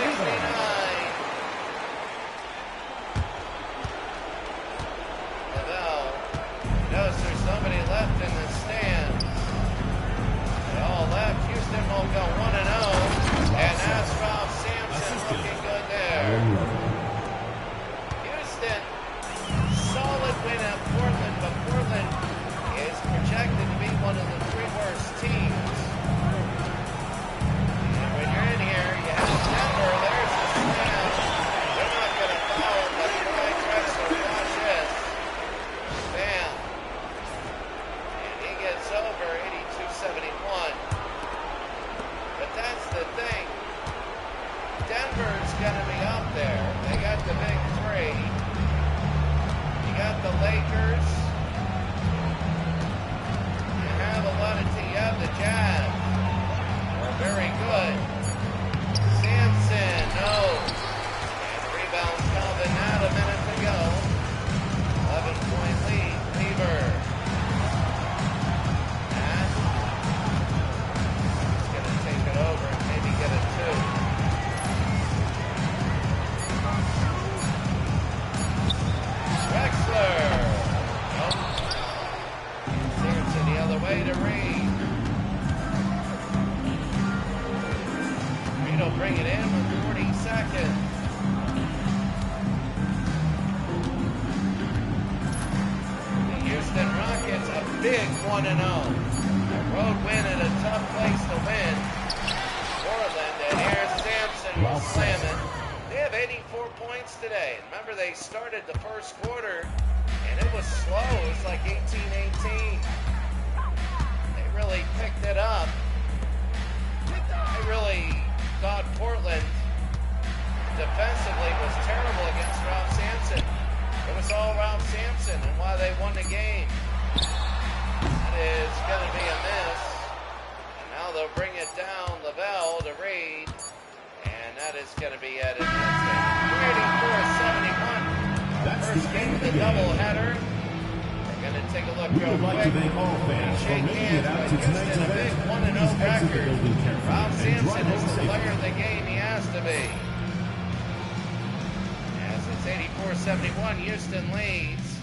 Lavelle knows there's somebody left in the stands. They all left. Houston will go 1-0. And that's Ralph Sampson looking good there. Houston, solid win at Portland, but Portland is projected to be one of the 3 worst teams. And when you're in here, you have Denver. There's the slam. They're not going to foul, but Troy Drexler, watch this. Bam. And he gets over 82-71. big 1-0. A road win at a tough place to win. Portland, and here's Sampson will slam it. They have 84 points today. Remember, they started the first quarter, and it was slow. It was like 18-18. They really picked it up. I really thought Portland defensively was terrible against Ralph Sampson. It was all Ralph Sampson and why they won the game. That is going to be a miss. And now they'll bring it down Lavelle to Reed. And that is going to be at it. 384-71. First game of the doubleheader. We're going to take a look real quick. To thank all fans for making it out to tonight's Houston, a big event. 1-0 record. Ralph Enjoy Sampson home is the safely. player of the game he has to be. As it's 84-71, Houston leads.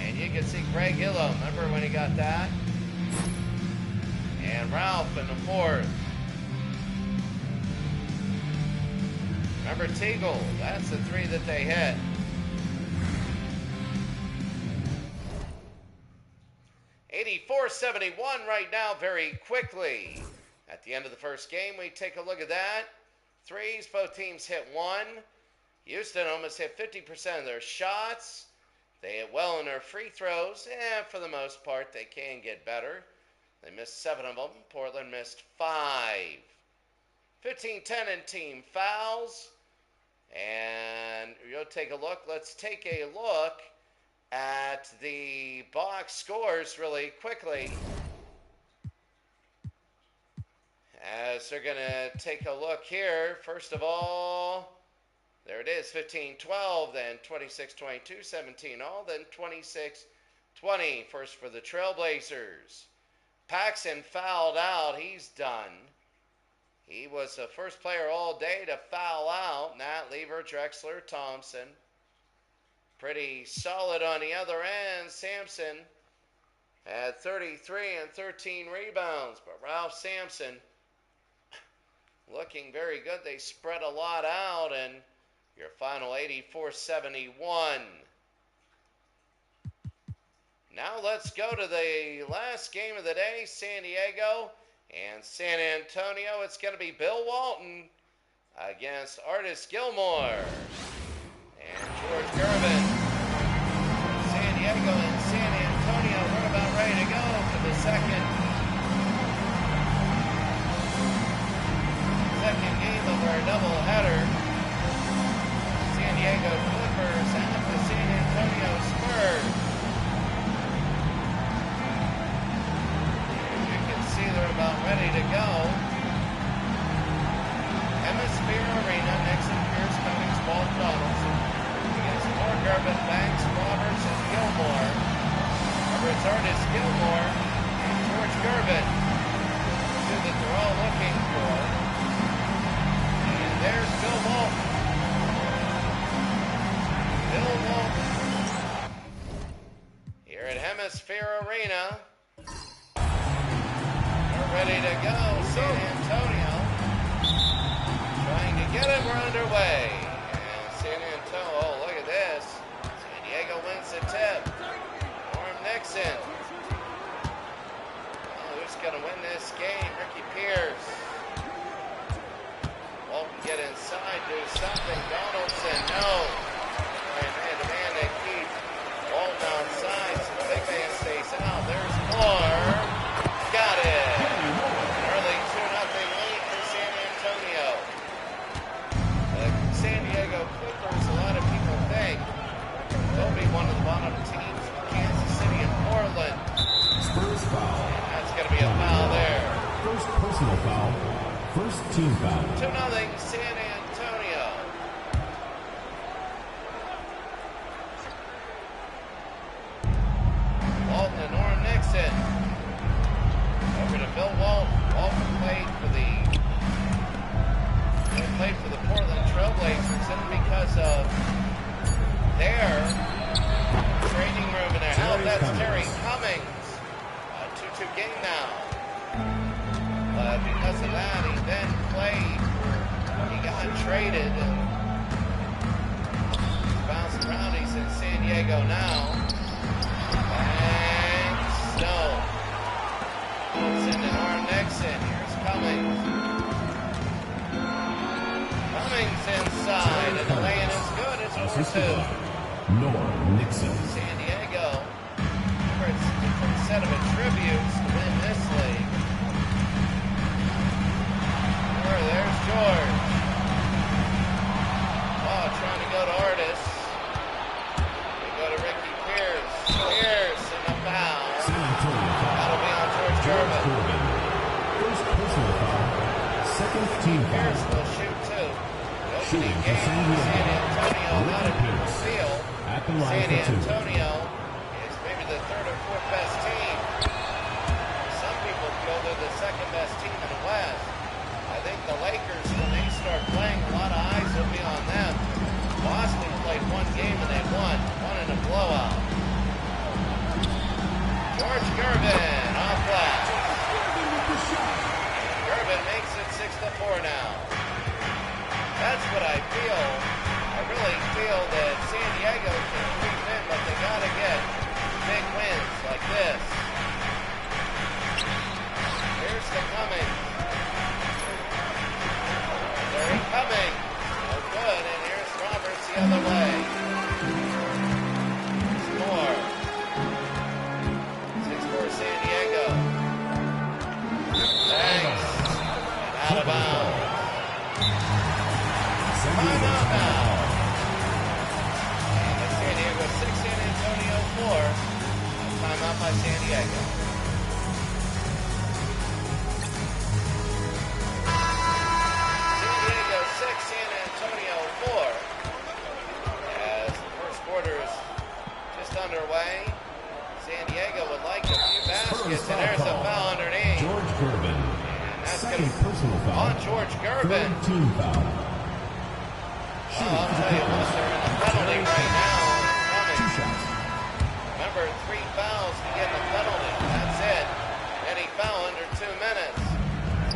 And you can see Greg Illo. Remember when he got that? And Ralph in the fourth. Remember Teagle. That's the three that they hit. .74-71 right now, very quickly. At the end of the first game, we take a look at that. Threes, both teams hit one. Houston almost hit 50% of their shots. They hit well in their free throws. For the most part, they can get better. They missed 7 of them. Portland missed 5. 15-10 in team fouls. And you'll take a look. Let's take a look at the box scores really quickly. As they're going to take a look here. First of all, there it is, 15-12, then 26-22, 17-all, then 26-20. First for the Trailblazers. Paxson fouled out. He's done. He was the first player all day to foul out. Nat, Lever, Drexler, Thompson. Pretty solid on the other end. Sampson had 33 and 13 rebounds. But Ralph Sampson looking very good. They spread a lot out. And your final 84-71. Now let's go to the last game of the day. San Diego and San Antonio. It's going to be Bill Walton against Artis Gilmore. And George Gervin. San Diego and San Antonio. We're about ready to go for the second game of our doubleheader. San Diego Clippers at the San Antonio Spurs. As you can see, they're about ready to go. Hemisphere Arena, Nixon, Pierce, Cummings, Walt Donaldson. Against Moore, Gervin, Banks, Roberts, and Gilmore. Remember, it's Artis Gilmore and George Gervin. Two that they're all looking for. And there's Bill Walton. Bill Walton. Here at Hemisphere Arena. We're ready to go. San Antonio. Trying to get it. We're underway. And San Antonio, oh, look at this. San Diego wins the tip. Norm Nixon. Oh, who's going to win this game? Ricky Pierce. Walton get inside, do something. Donaldson, no. And man to keep Walton outside. So the big man stays out. There's Moore. Got it. Early 2-0 lead for San Antonio. The San Diego Clippers, a lot of people think they'll be one of the bottom teams for Kansas City and Portland. Spurs foul. And that's going to be a foul there. First personal foul. First team foul. 2-0 San Antonio. Walton and Norm Nixon. Over to Bill Walton. Walton played for the Portland Trailblazers, and because of their training room and their help, that's Terry Cummings. A 2-2 game now. But because of that, he then played. He got traded and bounced around. He's in San Diego now. And no. Cummings. Cummings inside, and the lay-in is good. It's 4-2. Norm Nixon. San Diego. Remember, it's a different set of attributes to win this league. There's George. Oh, trying to go to Artis. They go to Ricky Pierce. Pierce in the foul. That'll be on George Gervin. First personal foul. Second team foul. Pierce will shoot two. Shooting for San Antonio not in the field. At the line San for two. Antonio is maybe the third or fourth best team. Some people feel they're the second best team in the West. I think the Lakers, when they start playing, a lot of eyes will be on them. Boston played one game and they won in a blowout. George Gervin off glass. Gervin makes it 6-4 now. That's what I feel. I really feel that San Diego can creep in, but they gotta get big wins like this. Here's the Cummings. They're coming. Oh, good. And here's Roberts the other way. There's more. 6-4 San Diego. Thanks. And out of bounds. Timeout now. And San Diego 6, San Antonio 4. Timeout by San Diego. San Antonio 4 as the first quarter is just underway. San Diego would like a few baskets, and there's a foul underneath. George Gervin. And that's Second personal foul. on George Gervin. Third team foul. I'll tell you what, they're in the penalty right now. Two shots. Remember, 3 fouls to get the penalty. That's it. Any foul under 2 minutes.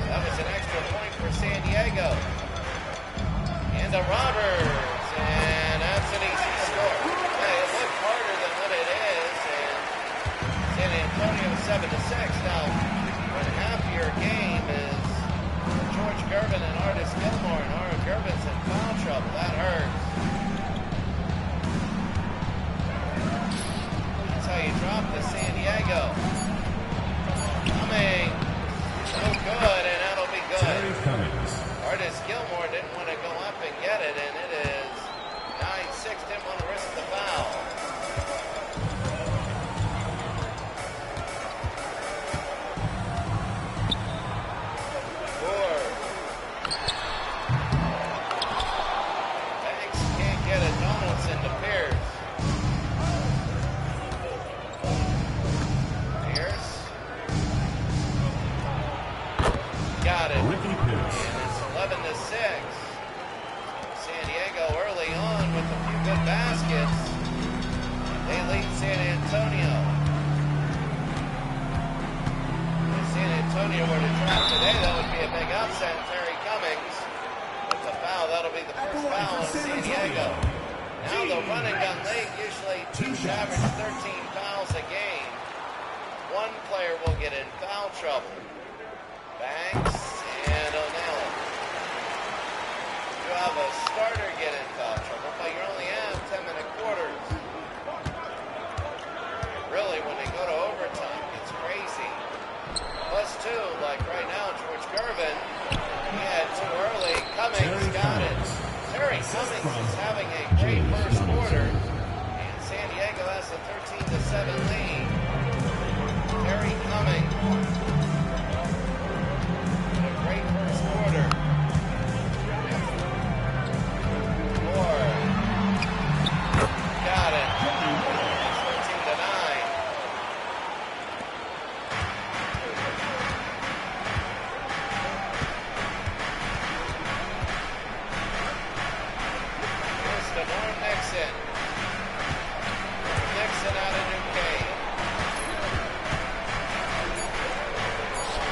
That was an extra point for San Diego. Into Roberts, and that's an easy score. Hey, it looked harder than what it is, and San Antonio 7-6. Now, when half your game is George Gervin and Artis Gilmore, and Artis Gervin's in foul trouble, that hurts. That's how you drop to San Diego. Cummings, no good, and that'll be good. Terry Cummings. Artis Gilmore didn't want to go up and get it, and it is 9-6. Didn't want to risk the foul. Banks can't get it. Donaldson to Pierce. Pierce. Got it. Ricky Pierce. 11-6. San Diego early on with a few good baskets. They lead San Antonio. If San Antonio were to drop today, that would be a big upset. Terry Cummings with the foul. That'll be the first foul on San Diego. Now the run and gun league, usually teams average 13 fouls a game. One player will get in foul trouble. Banks and O'Neill. You have a starter get in foul trouble, but you only have 10-minute quarters. Really, when they go to overtime, it's crazy. +2, like right now, George Gervin, he had 2 early. Cummings got it. Terry Cummings is having a great first quarter, and San Diego has a 13-7 lead. Terry Cummings. A great first quarter. Got it. It's 13-9. Here's to Norm Nixon. Nixon out of Duquesne.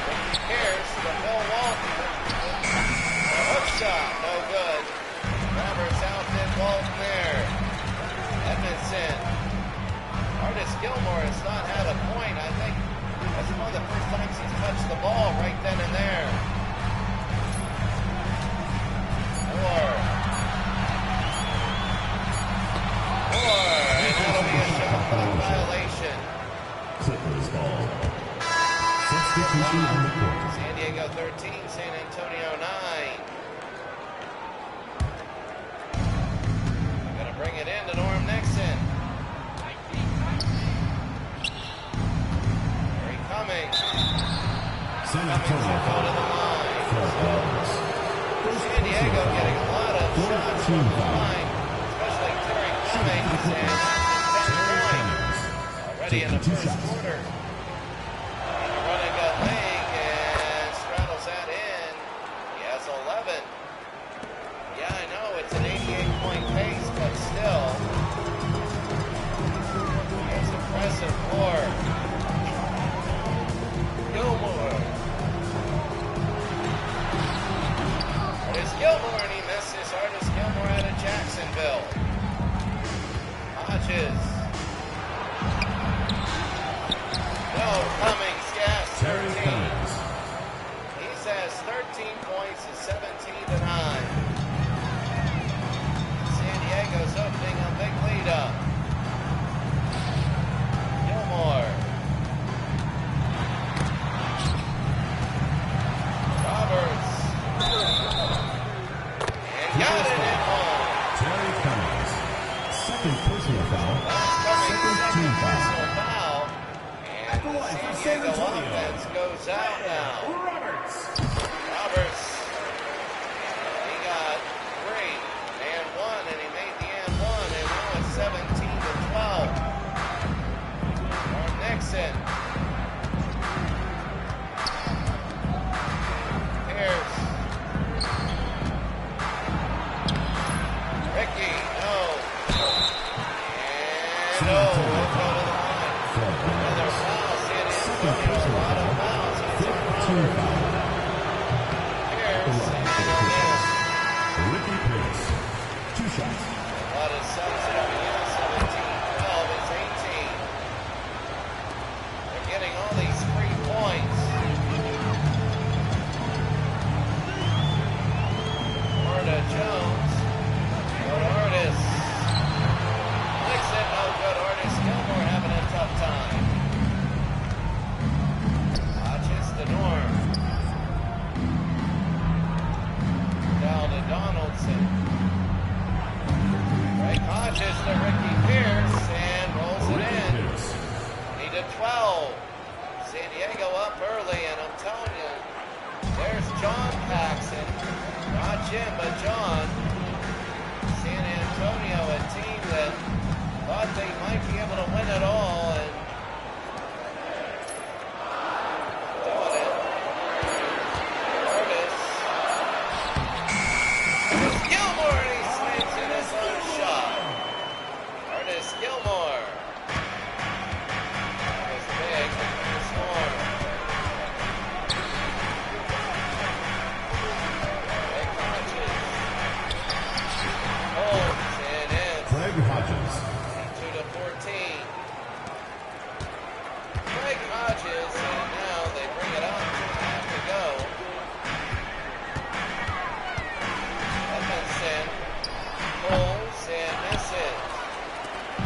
Ricky Pierce to Bill Walton. Hook shot, no good. Roberts outdid Walton there. Edmondson. Artis Gilmore has not had a point. I think that's one of the first times he's touched the ball right then and there. personal go to the foul. line. Fred Roberts. First San Diego personal getting a foul. lot of Fourth shots team from the foul. line, especially Terry Cummings, and that's 10 Terry points. Cummings. Already in the Taking 2 first shots. quarter. And a running gun leg, and straddles that in. He has 11. Yeah, I know, it's an 88-point pace, but still. It's impressive for Gilmore. Artis Gilmore, and he misses. Artis Gilmore out of Jacksonville. Hodges. No, Cummings, yes, Terry 13. Cummings. He has 13 points to 17-9. San Diego's opening a big lead up. Gilmore. Roberts. And got it at home. Terry Cummings. Second personal foul. Cummings' Second team foul. personal foul. And the San Diego offense goes out now. Roberts. Roberts. He got 3 and 1, and he made the and 1, and now it's 17-12. Norm Nixon. Pierce. Ricky, no. And no, we'll go to the line. Fred Another Roberts. foul. San Second Antonio, a personal lot of foul. fouls. It's Fifth on team Roberts. foul. Pierce, The line for the and two miss. shots. Ricky Pierce. 2 shots. A lot of subs coming in. 17-12 is 18. They're getting all these free points. Marta Jones. Go to Artis. Flicks it. No good. Artis Gilmore having a tough time. Hodges to Norm. Down to Donaldson. Greg Hodges to Ricky Pierce and rolls it Ricky in. Pierce. 20-12. San Diego up early, and I'm telling you, there's John Paxson. Not Jim, but John. San Antonio, a team that thought they might be able to win it all, and doing it. Artis. Artis Gilmore, and he slams in his own shot. Artis Gilmore. That was big for the Storm. Greg Hodges. Holmes and in. Craig Hodges. 22-14. Greg Hodges, and now they bring it up. 2.5 to go. Edmondson pulls and misses.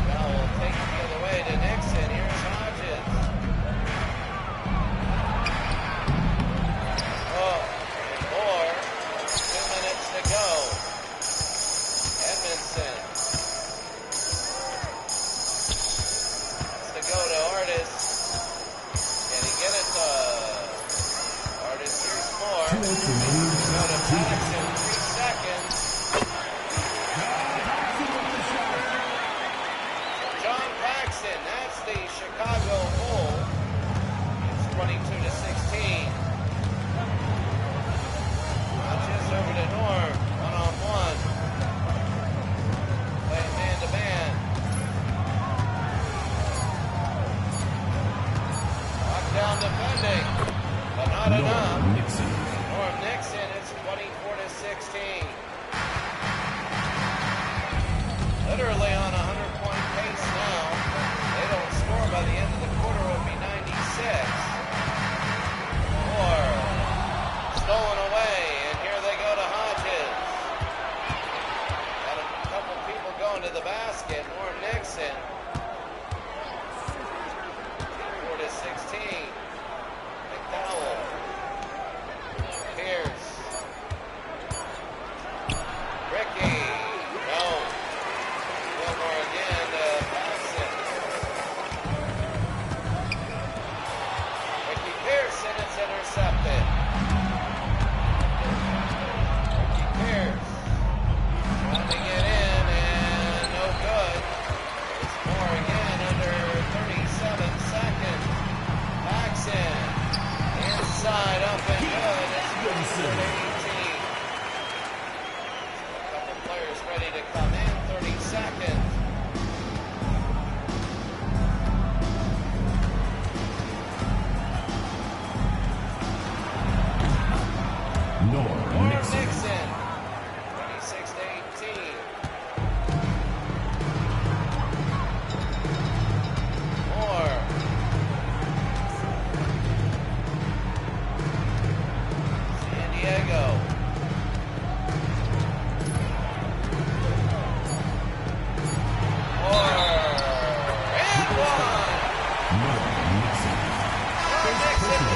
Now we'll take it the other way to Nixon. Here's Hodges. Oh, and more. 2 minutes to go. Edmondson. To go to Artis. Can he get it to Artis? Here's 2 more. minutes remaining. Go to Paxson, 3 seconds. John Paxson, that's the Chicago Bull. It's 22-16. Hodges over to Norm, 1-on-1. Playing man-to-man. Lockdown defending, but not enough. Norm Nixon. Norm Nixon, it's 24-16. Literally on a 100-point pace now. They don't score by the end of the quarter, it would be 96. Or stolen away, and here they go to Hodges. Got a couple people going to the basket. Norm Nixon. 4-16. McDowell. Pierce.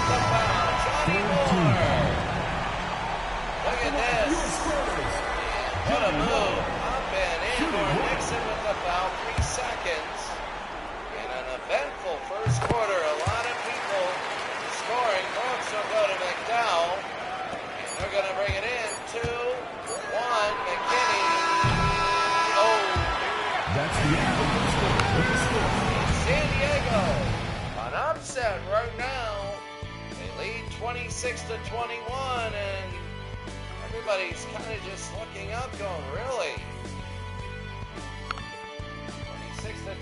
the foul. Johnny Moore. Look at this. What a move. Up and in. Nixon with the foul. 3 seconds. In an eventful first quarter. A lot of people scoring. Brooks will go to McDowell. And they're going to bring it in. 2-1. McKinney. Oh. That's the end of the score. San Diego. An upset right now. They lead 26-21. And everybody's kind of just looking up going, really? 26-21.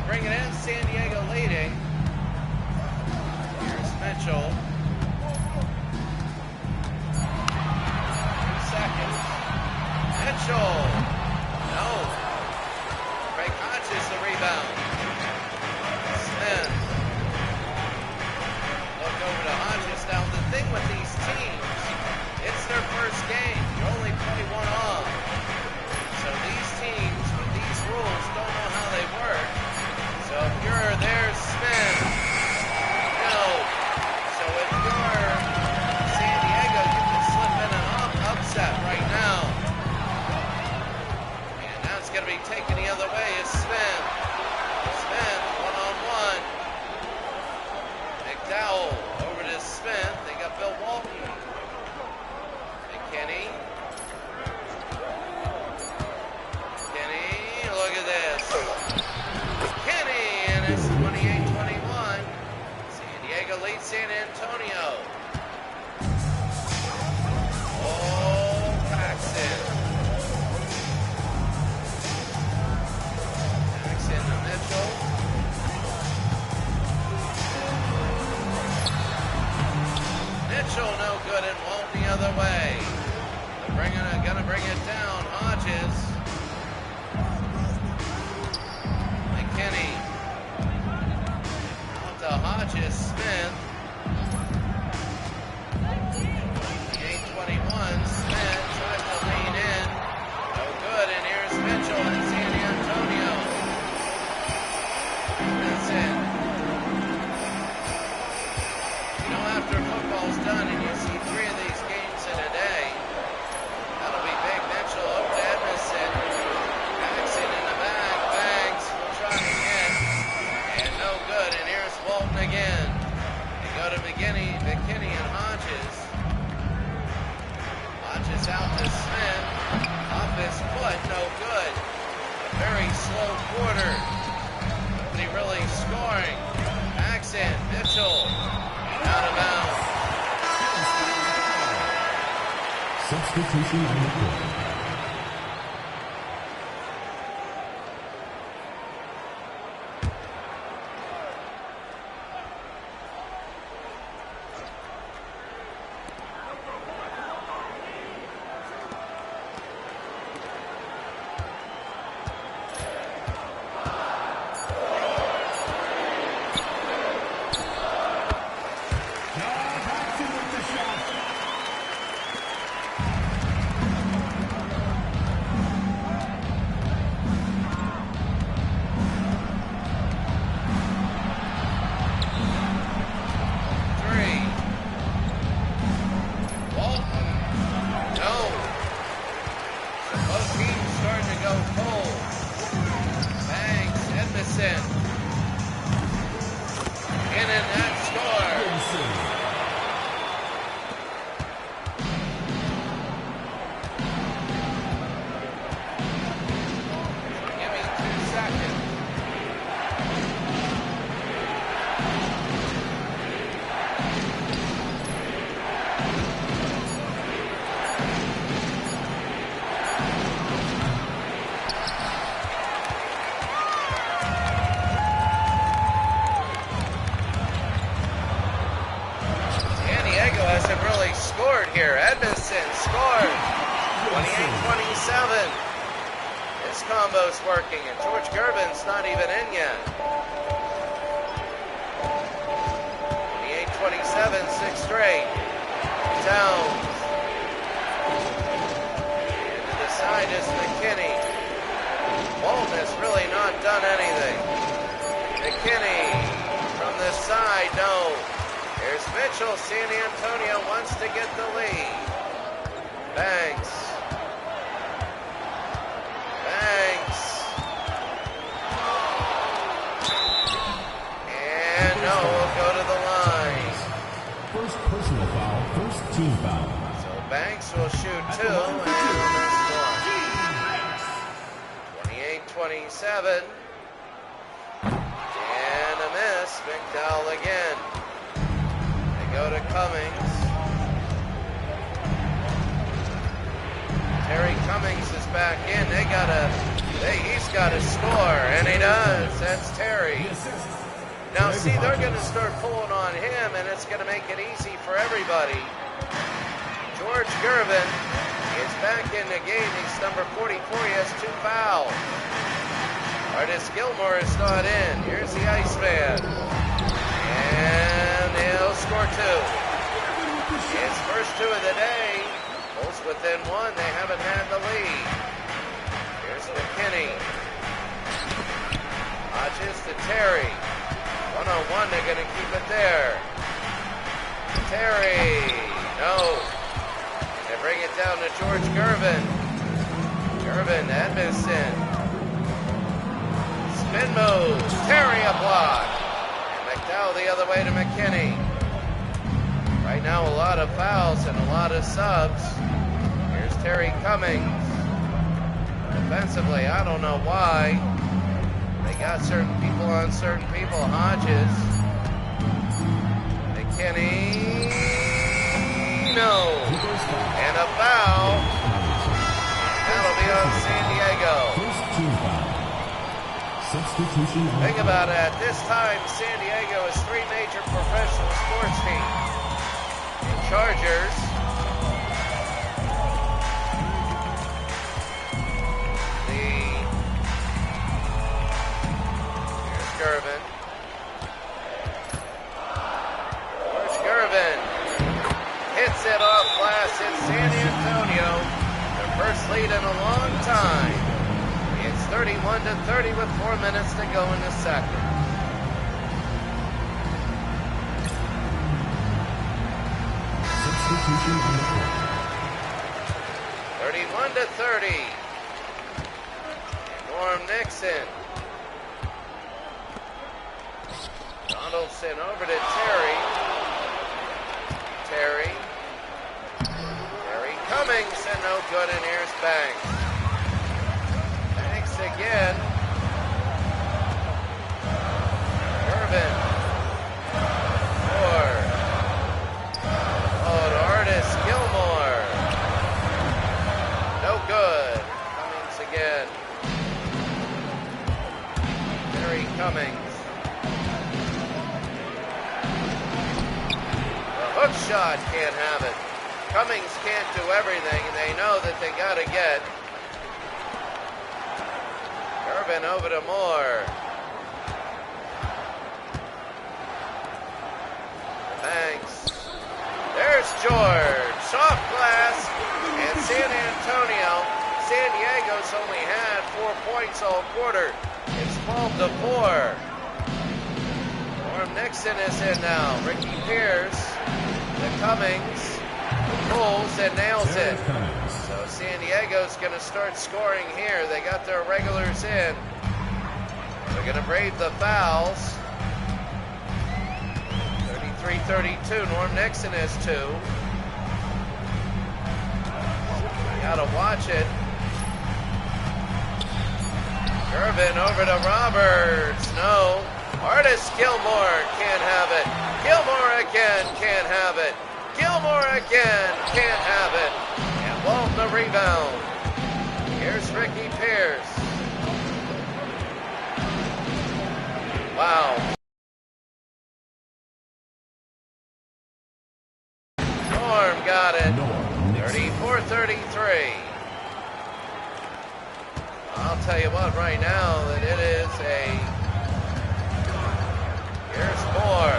Bring it in, San Diego leading. Here's Mitchell. 2 seconds. Mitchell. No. Craig Hodges the rebound. Smith. Look over to Hodges. Now the thing with these teams, it's their first game. You only play one off. So these teams with these rules don't know how they work. So if you're there, Smith, no. So if you're San Diego, you can slip in an upset right now. And now it's going to be taken the other way is Smith. Smith, one-on-one. McDowell over to Smith. They got Bill Walton. McKinney. McKinney, look at this. And it's 28-21. San Diego leads San Antonio. Oh, Paxton. Paxton to Mitchell. Mitchell no good and won't the other way. They're gonna bring it down. Hodges. McKinney. Hodges, Smith. 8-21. Smith tries to lean in. No good. And here's Mitchell in San Antonio. That's it. You know, after football's done and you see 3 of these games in a day, that'll be big. Mitchell over to Edmondson. Paxton in the back. Banks will try again. And no good. And here's Walton again. They go to McKinney and Hodges. Hodges out to Smith. Off his foot, no good. A very slow quarter. Nobody really scoring. Paxton, Mitchell, out of bounds. Substitution on the court. Hasn't really scored here. Edmondson scored. 28-27. This combo's working, and George Gervin's not even in yet. 28-27, six straight. Towns. And to the side is McKinney. Bolton has really not done anything. McKinney from the side, no. Here's Mitchell. San Antonio wants to get the lead. Banks. And no, we'll go to the line. First personal foul, first team foul. So Banks will shoot two and miss one. 28-27. And a miss. McDowell again. They go to Cummings. Terry Cummings is back in. He's got to score, and he does. That's Terry. Now, see, they're going to start pulling on him, and it's going to make it easy for everybody. George Gervin is back in the game. He's number 44. He has two fouls. Artis Gilmore is not in. Here's the Iceman. And he'll score two. His first two of the day. Bulls within one. They haven't had the lead. Here's McKinney. Hodges to Terry. 1-on-1. They're going to keep it there. Terry. No. They bring it down to George Gervin. Gervin, Edmondson. Spin move. Terry a block. And McDowell the other way to McKinney. Right now, a lot of fouls and a lot of subs. Here's Terry Cummings. Defensively, I don't know why. They got certain people on certain people. Hodges. McKinney. No. And a foul. That'll be on San Diego. First team foul. Substitution. Think about it. At this time, San Diego has three major professional sports teams. Chargers. Here's Gervin. George Gervin hits it off glass in San Antonio. Their first lead in a long time. It's 31-30 with 4 minutes to go in the second. 31-30. Norm Nixon. Donaldson over to Terry. Terry Cummings, and no good, and here's Banks. Banks again. Gervin. Artis Gilmore. No good. Cummings again. Terry Cummings. The hook shot can't have it. Cummings can't do everything, and they know that they got to get. Gervin over to Moore. Banks. There's George. Soft glass. And San Diego's only had 4 points all quarter. It's 12-4. Norm Nixon is in now. Ricky Pierce. The Cummings. Pulls and nails it. So San Diego's going to start scoring here. They got their regulars in. They're going to brave the fouls. 33-32. Norm Nixon has 2. Gotta watch it. Gervin over to Roberts. No. Artis Gilmore can't have it. Gilmore again can't have it. Gilmore again can't have it. And Walton the rebound. Here's Ricky Pierce. Wow. Norm got it. 34-33. tell you what, right now, that it is here's more.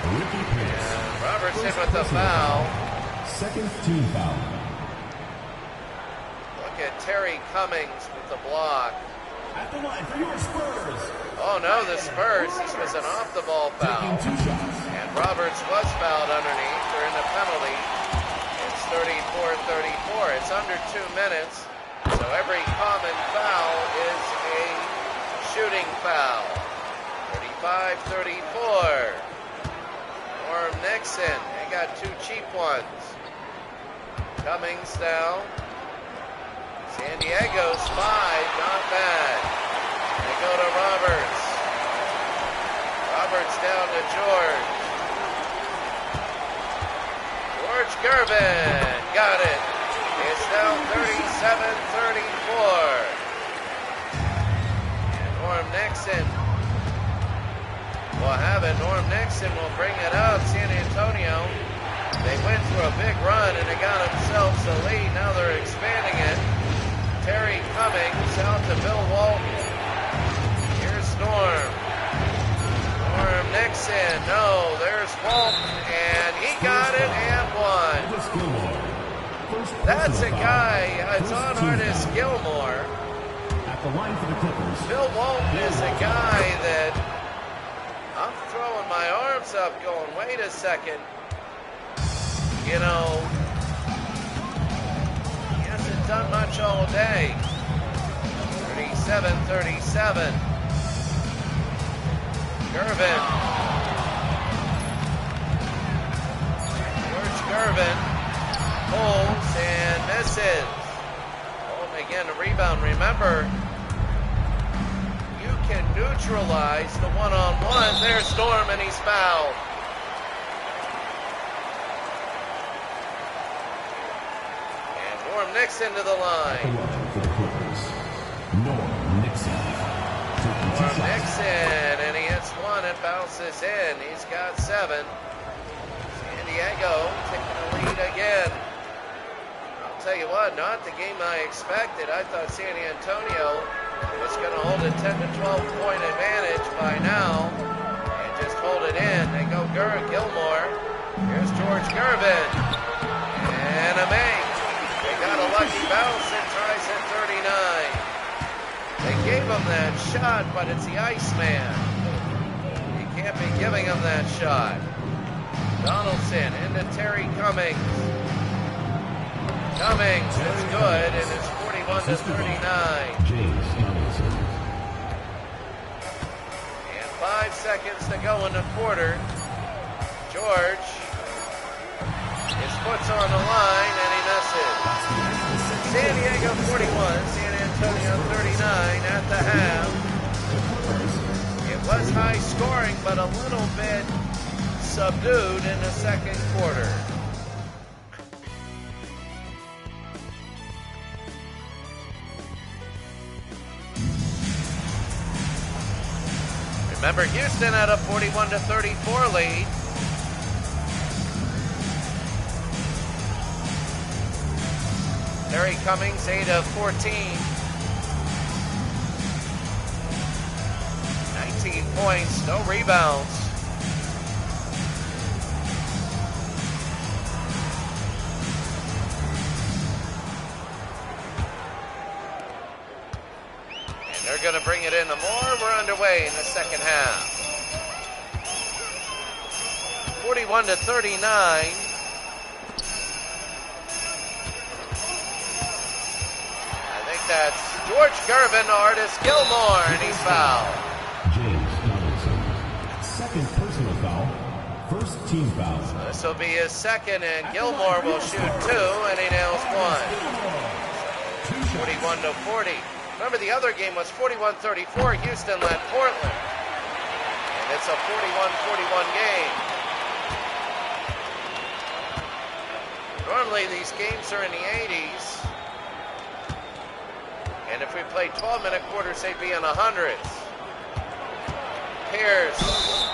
And Robertson with the foul. Second team foul. Look at Terry Cummings with the block. At the line for your Spurs. Oh no, the Spurs. This was an off-the-ball foul. Taking 2 shots. And Roberts was fouled underneath during the penalty. It's 34-34. It's under 2 minutes. So every common foul is a shooting foul. 35-34. Norm Nixon. They got 2 cheap ones. Cummings down. San Diego's 5, not bad. They go to Roberts. Roberts down to George. George Gervin got it. It's now 37-34. And Norm Nixon will have it. Norm Nixon will bring it up. San Antonio, they went through a big run and they got themselves the lead. Now they're expanding it. Terry Cummings out to Bill Walton. Here's Norm. Norm Nixon. No, there's Walton, and he got it and won. That's a guy. It's on Artis Gilmore. At the line for the Clippers. Bill Walton is a guy that I'm throwing my arms up going, wait a second. You know, done much all day. 37-37. Gervin. George Gervin pulls and misses. Holden again a rebound. Remember, you can neutralize the one-on-one. There's Storm and he's fouled. Norm Nixon to the line. Norm Nixon. Norm Nixon, and he hits one and bounces in. He's got 7. San Diego taking the lead again. I'll tell you what, not the game I expected. I thought San Antonio was going to hold a 10 to 12 point advantage by now and just hold it in. They go Gilmore. Here's George Gervin. And a make. Got a lucky bounce and tries at 39. They gave him that shot, but it's the Iceman. You can't be giving him that shot. Donaldson into Terry Cummings. Cummings, it's good, and it's 41-39. James Donaldson. And 5 seconds to go in the quarter. George. His foot's on the line, and he misses. San Diego 41, San Antonio 39 at the half. It was high scoring, but a little bit subdued in the second quarter. Remember, Houston had a 41-34 lead. Terry Cummings, 8 of 14. 19 points, no rebounds. And they're going to bring it into more. We're underway in the second half. 41-39. That's George Gervin to Artis Gilmore, and he's fouled. James Donaldson. Second personal foul. First team foul. So this will be his second, and Gilmore will shoot 2, and he nails 1. 41-40. Remember, the other game was 41-34. Houston led Portland. And it's a 41-41 game. Normally, these games are in the 80s. And if we played 12-minute quarters, they'd be in the hundreds. Pierce.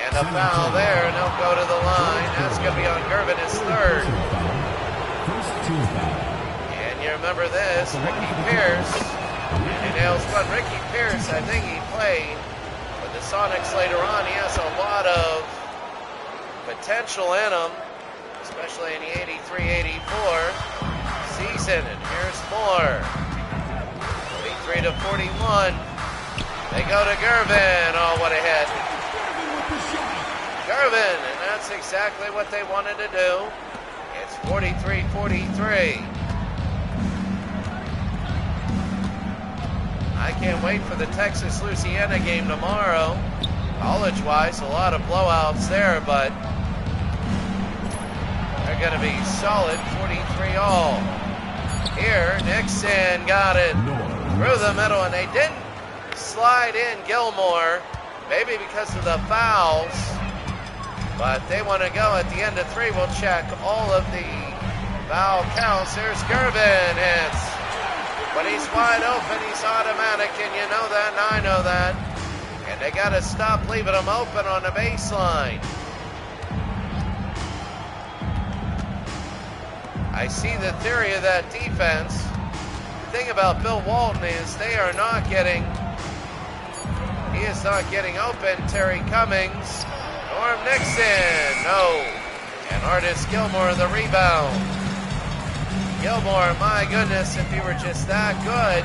And a foul there, and they'll go to the line. That's going to be on Gervin, his third. First team foul. And your remember this. Ricky Pierce. He nails one. Ricky Pierce, I think he played with the Sonics later on. He has a lot of potential in him, especially in the 83-84 season. And here's Moore. 43-41. They go to Gervin. Oh, what a hit. Gervin, and that's exactly what they wanted to do. It's 43-43. I can't wait for the Texas-Louisiana game tomorrow. College-wise, a lot of blowouts there, but they're going to be solid 43 all. Here, Nixon got it through the middle, and they didn't slide in Gilmore, maybe because of the fouls, but they want to go at the end of 3. We'll check all of the foul counts. There's Gervin hits. When he's wide open, he's automatic, and you know that, and I know that. And they got to stop leaving him open on the baseline. I see the theory of that defense. The thing about Bill Walton is he is not getting open. Terry Cummings, Norm Nixon, no. And Artis Gilmore the rebound. Gilmore, my goodness, if he were just that good.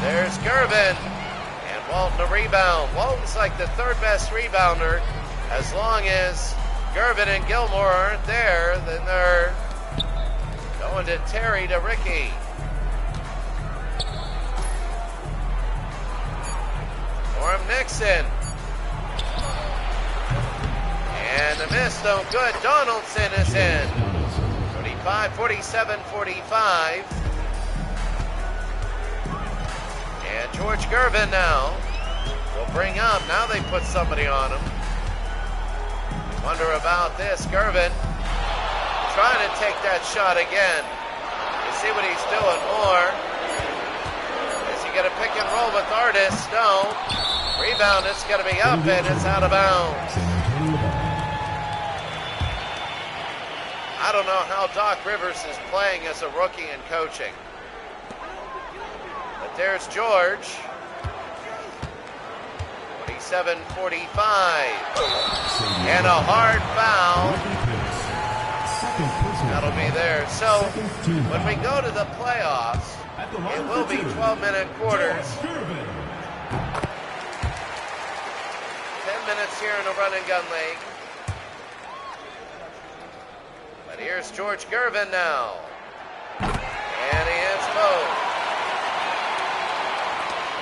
There's Gervin, and Walton the rebound. Walton's like the third best rebounder. As long as Gervin and Gilmore aren't there, then they're going to Terry to Ricky. Norm Nixon. And the miss, no good. Donaldson is in. 47-45. And George Gervin now will bring up. Now they put somebody on him. Wonder about this. Gervin trying to take that shot again. You see what he's doing more. Is he going to pick and roll with Artis? No. Rebound, it's going to be up, and it's out of bounds. I don't know how Doc Rivers is playing as a rookie and coaching. But there's George. 47-45. And a hard foul. That'll be there. So when we go to the playoffs, it will be 12-minute quarters. 10 minutes here in the run and gun league. But here's George Gervin now. And he hits both.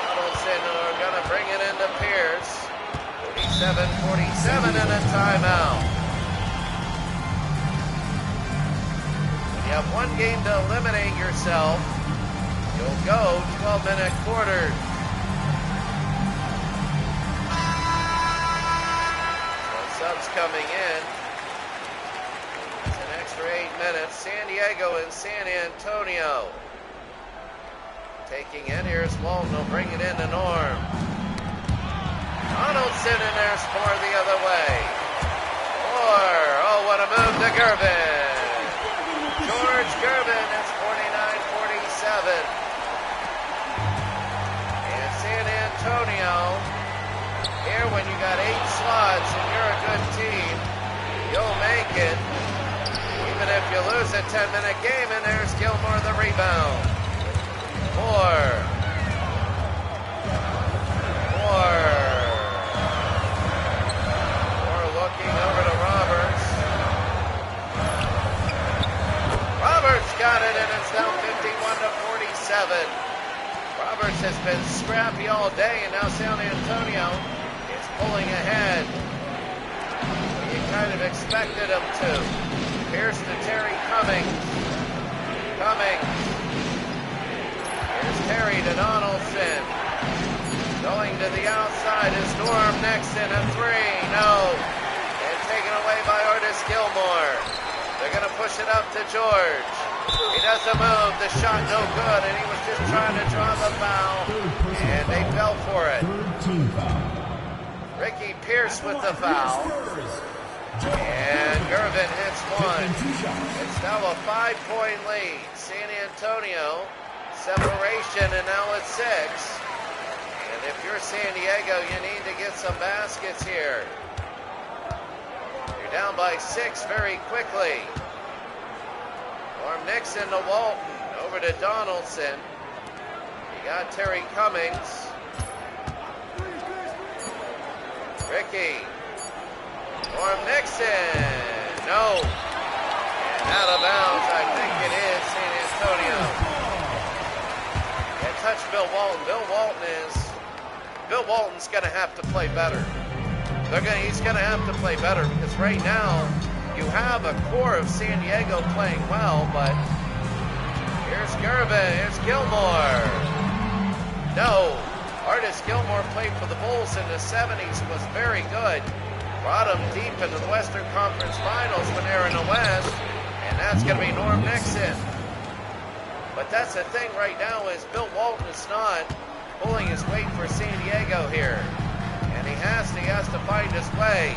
Donaldson are going to bring it into Pierce. 47-47 and a timeout. When you have one game to eliminate yourself, you'll go 12-minute quarters. So subs coming in. 8 minutes. San Diego and San Antonio taking it. Here's Walton. He'll bring it in to Norm. Donaldson, and there's Moore the other way. Moore. Oh, what a move to Gervin. George Gervin. It's 49-47. And San Antonio, here when you got 8 slots and you're a good team, you'll make it. Even if you lose a 10-minute game, and there's Gilmore the rebound. Moore looking over to Roberts. Roberts got it, and it's now 51-47. Roberts has been scrappy all day, and now San Antonio is pulling ahead. You kind of expected him to. Here's to Terry Cummings. Here's Terry to Donaldson. Going to the outside is Norm Nixon, a 3. No. And taken away by Artis Gilmore. They're going to push it up to George. He doesn't move. The shot no good, and he was just trying to draw the foul. And they fell for it. Ricky Pierce with the foul. And Gervin hits one. It's now a 5-point lead. San Antonio, separation, and now it's 6. And if you're San Diego, you need to get some baskets here. You're down by 6 very quickly. Norm Nixon to Walton. Over to Donaldson. You got Terry Cummings. Ricky. Norm Nixon. No. And out of bounds, I think it is San Antonio. Yeah, touch Bill Walton. Bill Walton's going to have to play better. He's going to have to play better because right now you have a core of San Diego playing well, but here's Gervin, here's Gilmore. No, Artis Gilmore played for the Bulls in the 70s, was very good. Brought them deep into the Western Conference Finals when they were in the West, and that's going to be Norm Nixon. But that's the thing right now is Bill Walton is not pulling his weight for San Diego here. And he has to find his way.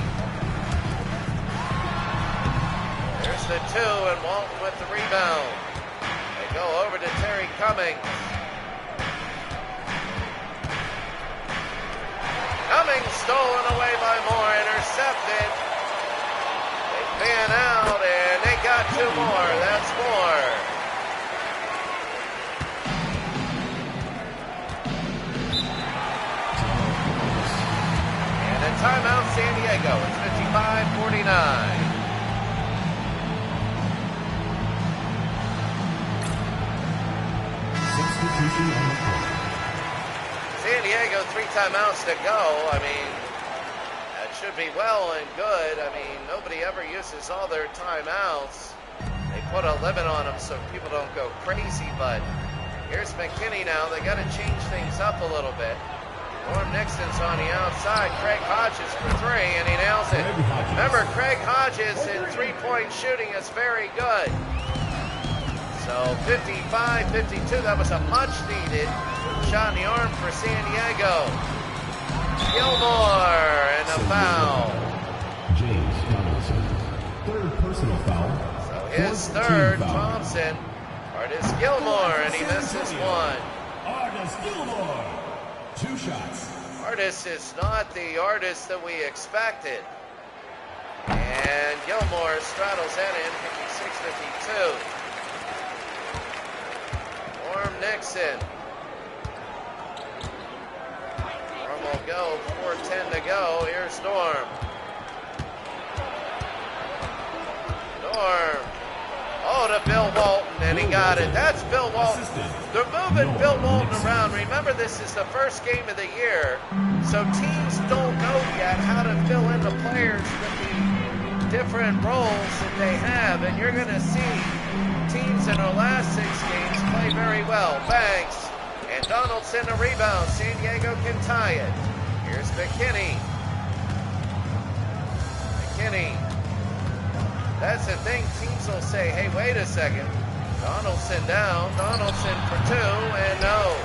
There's the 2 and Walton with the rebound. They go over to Terry Cummings. Cummings stolen away by Moore, intercepted. They fan out and they got 2 more. That's Moore. Timeout San Diego. It's 55-49. Substitution on the court. San Diego, 3 timeouts to go. I mean, that should be well and good. I mean, nobody ever uses all their timeouts. They put a limit on them so people don't go crazy, but here's McKinney now. They got to change things up a little bit. Norm Nixon's on the outside. Craig Hodges for 3, and he nails it. Remember, Craig Hodges in 3-point shooting is very good. So 55-52, that was a much-needed shot in the arm for San Diego. Gilmore and a foul. James Donaldson, 3rd personal foul. So his 3rd, Thompson. Artis Gilmore, and he misses 1. Artis Gilmore. 2 shots. Artis is not the artist that we expected. And Gilmore straddles that in, 56-52. Norm Nixon. Norm will go, 4:10 to go. Here's Norm. Norm. Oh, to Bill Walton, and he got it. That's Bill Walton. They're moving Bill Walton around. Remember, this is the first game of the year, so teams don't know yet how to fill in the players with the different roles that they have, and you're going to see teams in their last 6 games play very well. Banks and Donaldson a rebound. San Diego can tie it. Here's McKinney. That's the thing, teams will say, hey, wait a second. Donaldson down, Donaldson for 2, and no.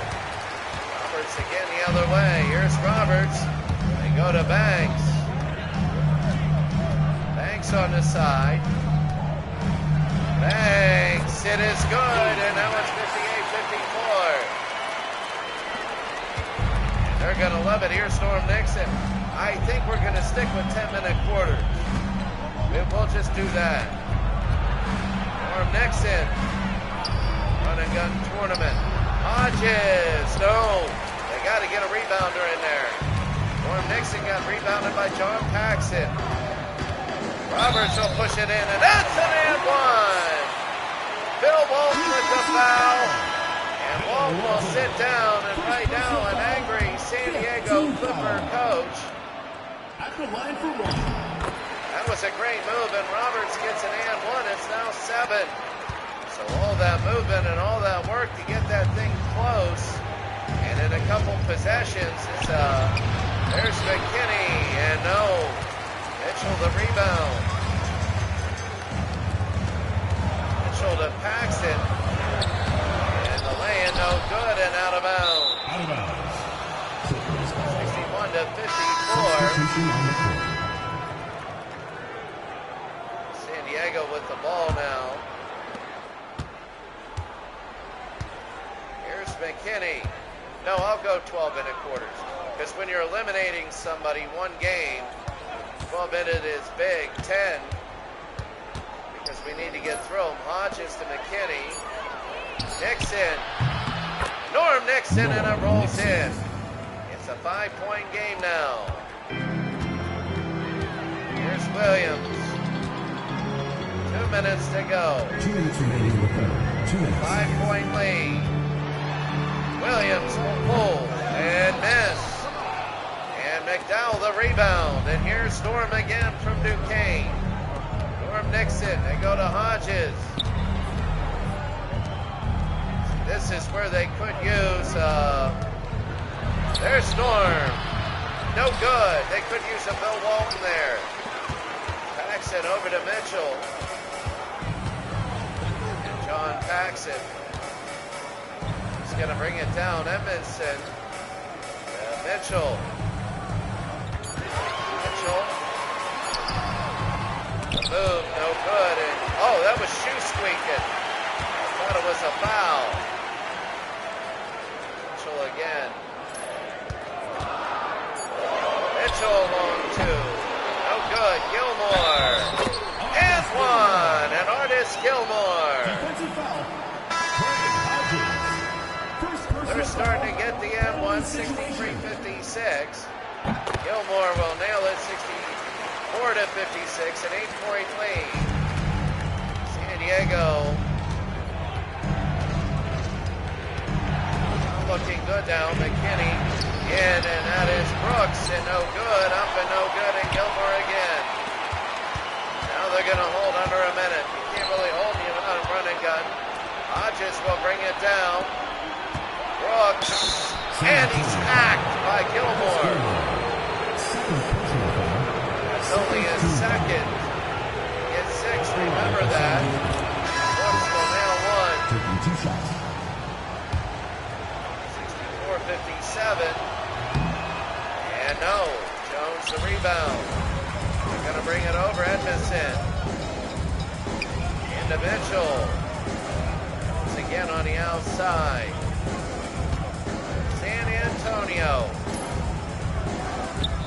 Roberts again the other way. Here's Roberts. They go to Banks. Banks on the side. Banks, it is good, and now it's 58-54. They're going to love it. Here's Norm Nixon. I think we're going to stick with 10-minute quarters. We'll just do that. Norm Nixon. Run and gun tournament. Hodges. No. They got to get a rebounder in there. Norm Nixon got rebounded by John Paxson. Roberts will push it in, and that's an and 1. Bill Walton with the foul. And Walton will sit down, and right now an angry San Diego Clipper coach. At the line for 1. That was a great move, and Roberts gets an and 1. It's now 7. So all that movement and all that work to get that thing close, and in a couple possessions, there's McKinney, and no, Mitchell the rebound. Mitchell to Paxton, and the lay-in no good and out of bounds. Out of bounds. 61-54. Diego with the ball now. Here's McKinney. No, I'll go 12 minute quarters. Because when you're eliminating somebody one game, 12 minute is big. 10. Because we need to get through them. Hodges to McKinney. Nixon. Norm Nixon, and it rolls in. It's a 5-point game now. Here's Williams. 2 minutes to go. 2 minutes remaining in the third. 2 minutes. 5-point lead. Williams will pull and miss. And McDowell the rebound. And here's Norm again from Duquesne. Norm Nixon. They go to Hodges. This is where they could use, there's Norm. No good. They could use a Bill Walton there. Paxson over to Mitchell. And John Paxson. He's going to bring it down. Edmondson. Mitchell. Mitchell. The move, no good. And, oh, that was shoe squeaking. I thought it was a foul. Mitchell again. Mitchell on 2. No good. Gilmore. And 1. And Artis Gilmore. They're starting to get the M1 63-56. Gilmore will nail it 64-56. An 8-point lead. San Diego looking good now. McKinney in, and that is Brooks, and no good. Up and no good, and Gilmore again. Now they're going to hold under a minute. You can't really hold you on run and gun. Hodges will bring it down. Brooks, and he's hacked by Gilmore. That's only his second. Gets 6, remember that. Brooks will nail 1. 2 shots. 57. And no. Jones the rebound. They're going to bring it over. Edmondson. Into Mitchell. Once again on the outside. San Antonio.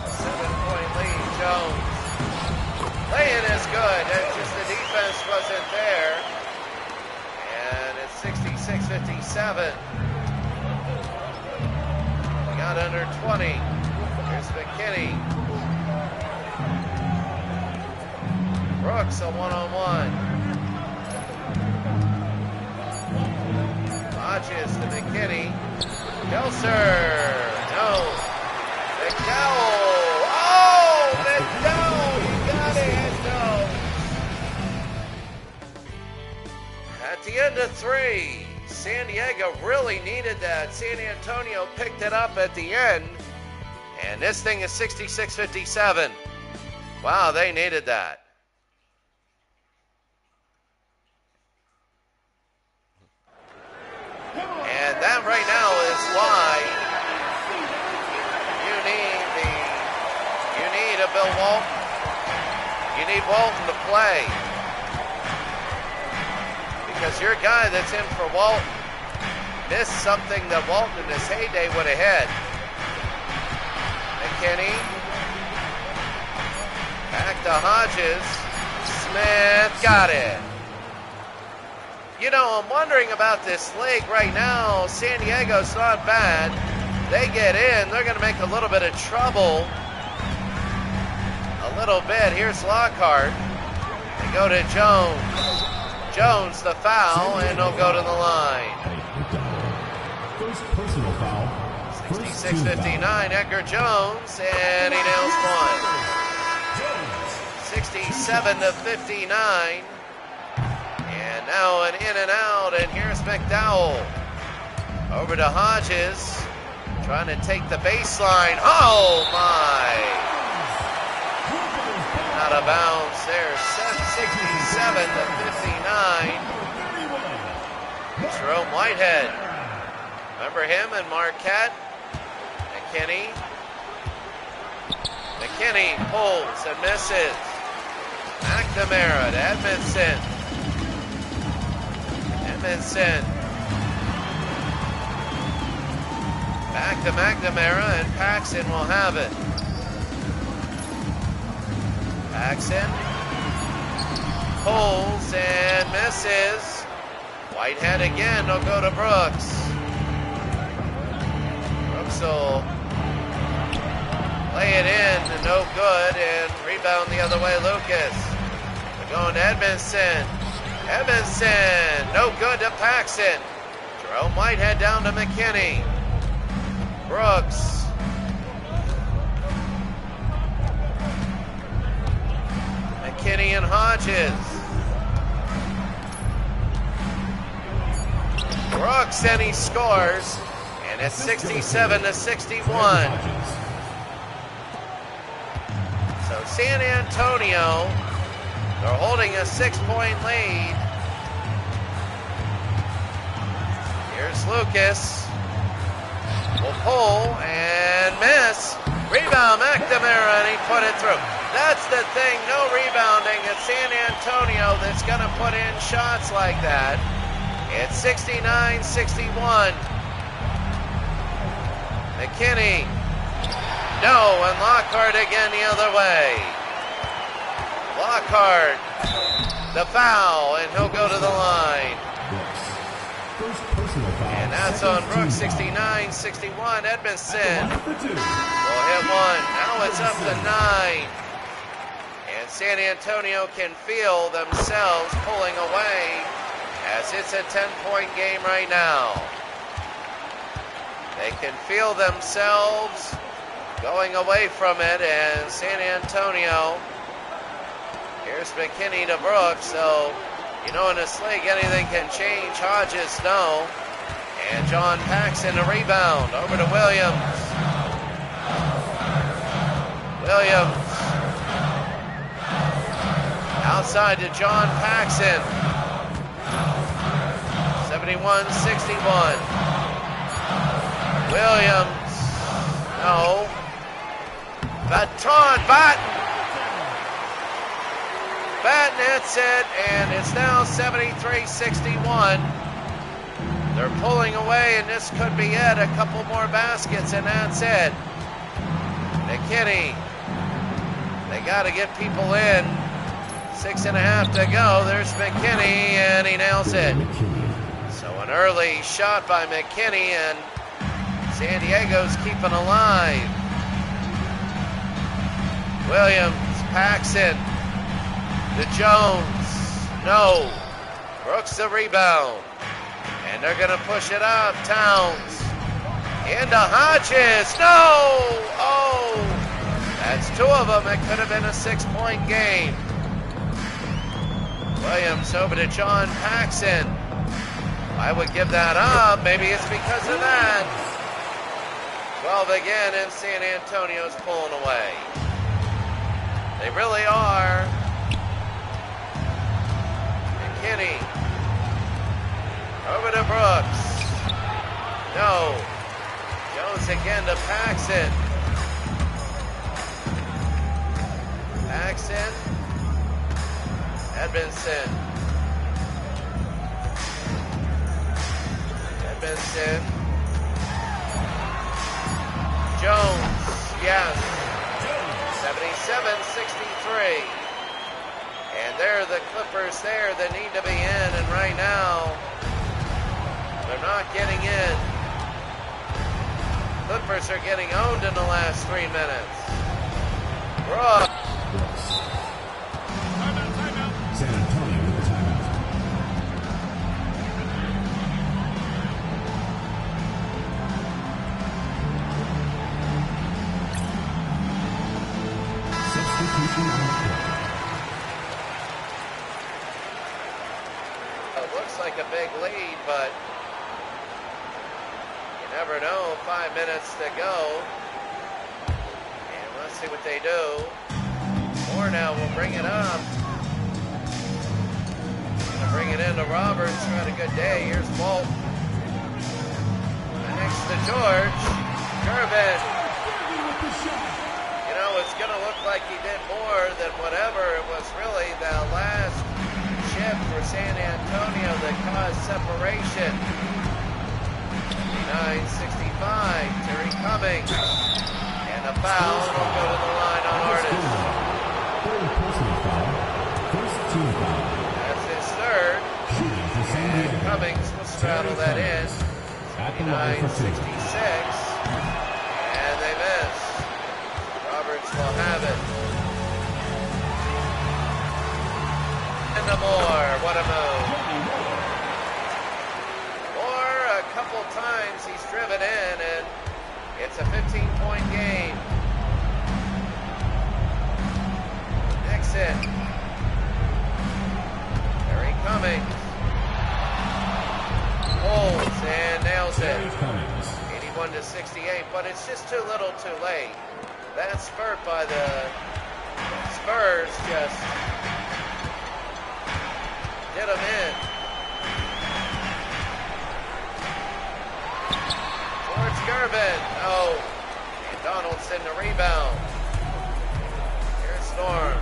7-point lead. Jones. Laying is good. It's just the defense wasn't there. And it's 66-57. Got under 20. Here's McKinney. Brooks a one-on-one. Hodges to McKinney. Kelser. No. McDowell. Oh, McDowell. You got it. No. At the end of 3. San Diego really needed that. San Antonio picked it up at the end. And this thing is 66-57. Wow, they needed that. And that right now is why you need a Bill Walton. You need Walton to play. Because your guy that's in for Walton missed something that Walton in his heyday would have had. McKinney. Back to Hodges. Smith got it. You know, I'm wondering about this league right now. San Diego's not bad. They get in. They're going to make a little bit of trouble. A little bit. Here's Lockhart. They go to Jones. Jones the foul, and he'll go to the line. First personal foul. 66-59, Edgar Jones, and he nails 1. 67-59. And now an in and out, and here's McDowell. Over to Hodges, trying to take the baseline. Oh my! Out of bounds there, 67-59. Jerome Whitehead. Remember him and Marquette? McKinney pulls and misses. Back McNamara to Edmondson. Edmondson. Back to McNamara, and Paxson will have it. Paxson pulls and misses. Whitehead again will go to Brooks. Brooks will lay it in, no good, and rebound the other way, Lucas. They're going to Edmondson. Edmondson, no good to Paxson. Jerome Whitehead down to McKinney. Brooks. McKinney and Hodges. Brooks, and he scores, and it's 67 to 61. So San Antonio, they're holding a 6-point lead. Here's Lucas. Will pull and miss. Rebound McNamara, and he put it through. That's the thing, no rebounding at San Antonio that's going to put in shots like that. It's 69-61. McKinney. No, and Lockhart again the other way. Lockhart, the foul, and he'll go to the line. And that's on Brooks, 69-61. Edmondson will hit one. Now it's up to 9. And San Antonio can feel themselves pulling away as it's a 10-point game right now. They can feel themselves going away from it, and San Antonio, here's McKinney to Brooks, so you know in this league anything can change. Hodges, no. And John Paxson a rebound. Over to Williams. Williams. Outside to John Paxson. 71-61. Williams. No. Batten hits it, and it's now 73-61. They're pulling away, and this could be it. A couple more baskets, and that's it. McKinney. They got to get people in. 6.5 to go. There's McKinney, and he nails it. So an early shot by McKinney, and San Diego's keeping alive. Williams, Paxson, to Jones. No. Brooks the rebound. And they're going to push it up. Towns. Into Hodges. No! Oh! That's 2 of them. It could have been a 6-point game. Williams over to John Paxson. I would give that up. Maybe it's because of that. 12 again, and San Antonio's pulling away. They really are. McKinney. Over to Brooks. No. Jones again to Paxson. Paxson. Edmondson. Edmondson. Jones. Yes. 77-63. And there are the Clippers there that need to be in, and right now they're not getting in. Clippers are getting owned in the last 3 minutes. Brooks. Timeout. San Antonio with the timeout. Substitution on the court. It looks like a big lead, but you never know. 5 minutes to go. And let's see what they do. Now will bring it up. Gonna bring it into Roberts, who had a good day. Here's Bolt. Next to George. Gervin. You know, it's gonna look like he did more than whatever. It was really the that caused separation. 59-65, Terry Cummings. And a foul, will go to the line on Artis. Third personal foul. First team foul. That's his third. Shooting for San And Diego. Cummings will straddle that in. At the line for 2. 69-66. And they miss. Roberts will have it. And the Moore, what a move. Moore, a couple times he's driven in, and it's a 15-point game. Nixon. Terry Cummings. Holds and nails Terry it. Cummings. 81-68, but it's just too little too late. That spurt by the Spurs just did them in. George Gervin, no. And Donaldson the rebound. Here's Norm.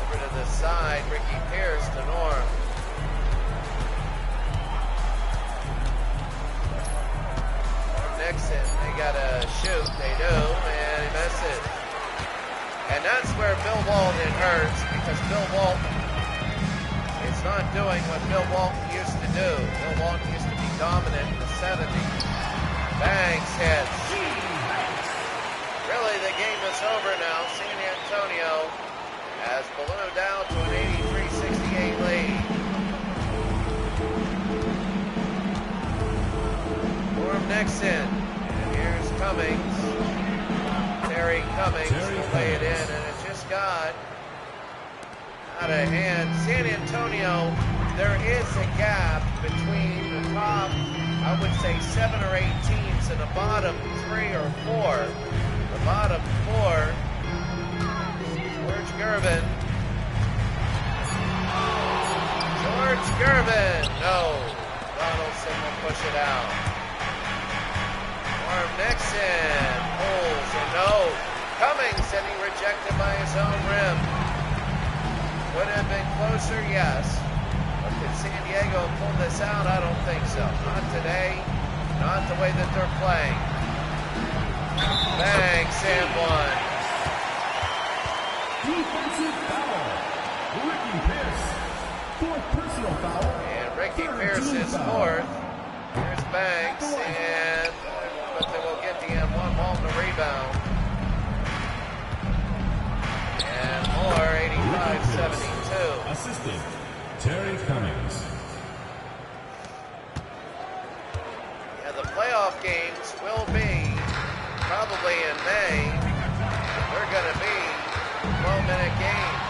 Over to the side, Ricky Pierce to Norm. Nixon, they gotta shoot, they do, and he misses. And that's where Bill Walton hurts, because Bill Walton is not doing what Bill Walton used to do. Bill Walton used to be dominant in the 70s. Banks hits. Really, the game is over now. San Antonio has ballooned down to an 83-68 lead. Norm Nixon, and here's Cummings. Terry Cummings will lay it in, and it just got out of hand. San Antonio, there is a gap between the top, I would say 7 or 8 teams, and the bottom 3 or 4. The bottom 4, George Gervin. George Gervin, no. Donaldson will push it out. Norm Nixon pulls and no. Cummings, and he rejected by his own rim. Would have been closer, yes. But could San Diego pull this out? I don't think so. Not today. Not the way that they're playing. Banks and one. Defensive foul. Ricky Pierce. Fourth personal foul. And Ricky Third Pierce team is foul. fourth. Here's Banks, and but they will get the M1 ball to rebound. And Moore, 85-72. Assistant, Terry Cummings. Yeah, the playoff games will be probably in May. They're going to be 12-minute games.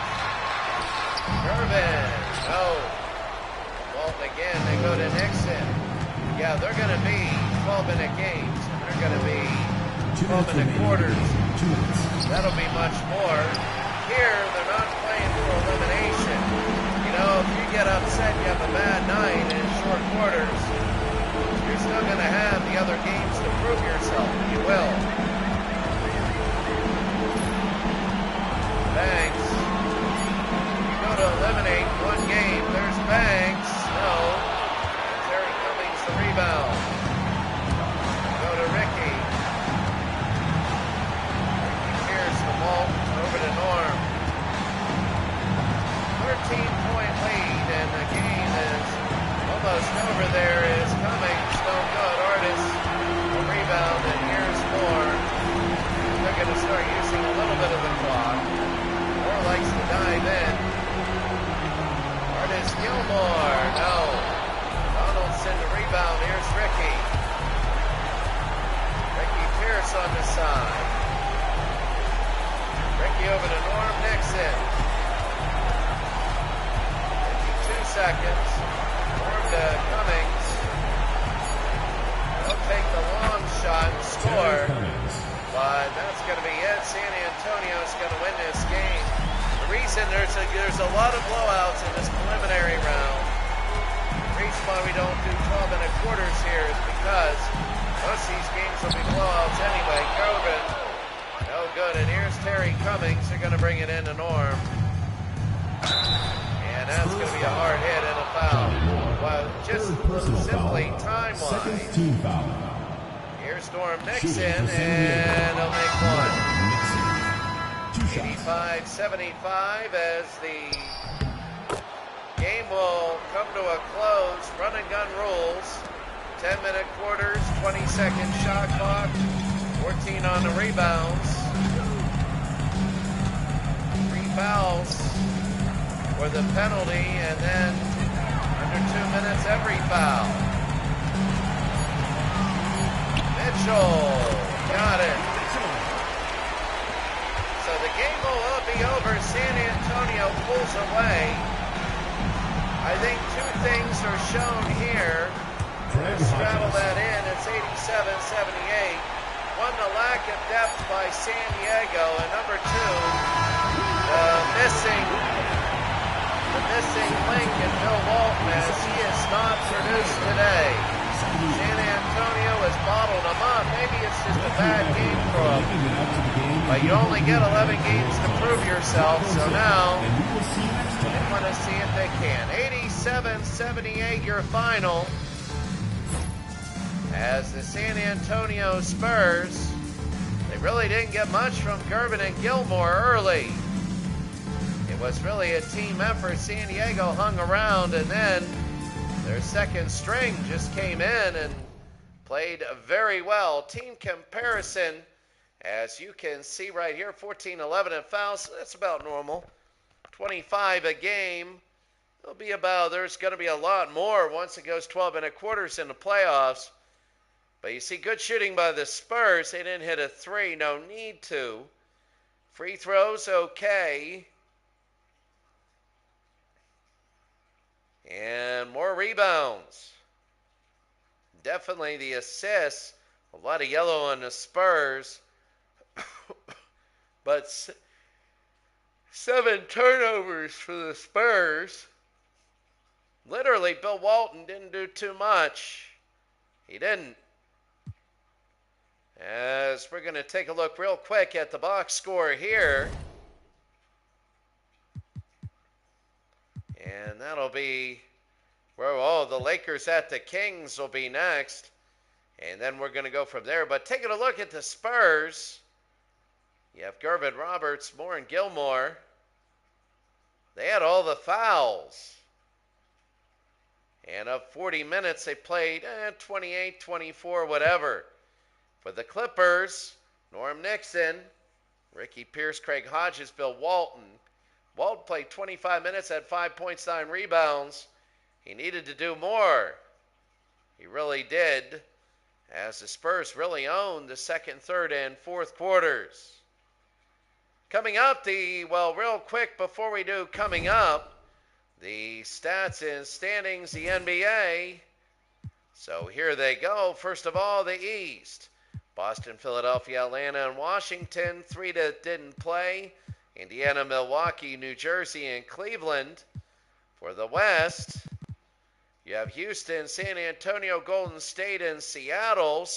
Gervin, no. Walton again, they go to Nixon. Yeah, they're going to be 12-minute games. They're going to be 12-minute quarters. 2 minutes. That'll be much more. Here, they're not playing for elimination. You know, if you get upset, you have a bad night in short quarters, you're still going to have the other games to prove yourself. You will. Banks. You go to eliminate one game. There's Banks. No. And Terry Cummings the rebound. Go to Ricky. Pierce the ball over to Norm. 13-point lead, and the game is almost over. There is Cummings, no good. Artis, a rebound, and here's Moore. They're going to start using a little bit of the clock. Moore likes to dive in. Artis Gilmore, no. Donaldson the rebound. Here's Ricky. Ricky Pierce on the side. Ricky over to Norm Nixon. 52 seconds. Norm to Cummings. They'll take the long shot and score. But that's going to be it. San Antonio's going to win this game. The reason there's a lot of blowouts in this preliminary round, the reason why we don't do 12-minute quarters here is because most of these games will be blowouts anyway. Gervin, no good. And here's Terry Cummings. They're going to bring it in to Norm. And that's going to be a hard hit and a Personal simply foul. time-wise. Second team foul. Here's Norm Shooting Nixon, for San Diego. and he'll make one. Nixon. 2 shots. 85-75 as the game will come to a close. Run and gun rules. 10-minute quarters, 20-second shot clock, 14 on the rebounds. 3 fouls for the penalty, and then under 2 minutes every foul. Mitchell got it. So the game will be over. San Antonio pulls away. I think 2 things are shown here. Straddle that in. It's 87-78. One, the lack of depth by San Diego, and number 2, the missing link in Bill Walton, as he has not produced today. San Antonio has bottled him up. Maybe it's just a bad game for him. But you only get 11 games to prove yourself, so now they want to see if they can. 87-78 your final, as the San Antonio Spurs, they really didn't get much from Gervin and Gilmore early. It was really a team effort. San Diego hung around, and then their second string just came in and played very well. Team comparison, as you can see right here, 14-11 in fouls. That's about normal. 25 a game. There's going to be a lot more once it goes 12-minute quarters in the playoffs. But you see good shooting by the Spurs. They didn't hit a 3. No need to. Free throws, okay. And more rebounds. Definitely the assists. A lot of yellow on the Spurs. But 7 turnovers for the Spurs. Literally, Bill Walton didn't do too much. He didn't. As we're going to take a look real quick at the box score here. And that'll be the Lakers at the Kings will be next. And then we're going to go from there. But taking a look at the Spurs, you have Gervin, Roberts, Moore, and Gilmore. They had all the fouls. And of 40 minutes, they played 28, 24, whatever. For the Clippers, Norm Nixon, Ricky Pierce, Craig Hodges, Bill Walton. Walton played 25 minutes, had 5 points, 9 rebounds. He needed to do more. He really did, as the Spurs really owned the second, third, and fourth quarters. Coming up, real quick before we do coming up, the stats and standings, the NBA. So here they go. First of all, the East. Boston, Philadelphia, Atlanta, and Washington. 3 that didn't play. Indiana, Milwaukee, New Jersey, and Cleveland. For the West, you have Houston, San Antonio, Golden State, and Seattle.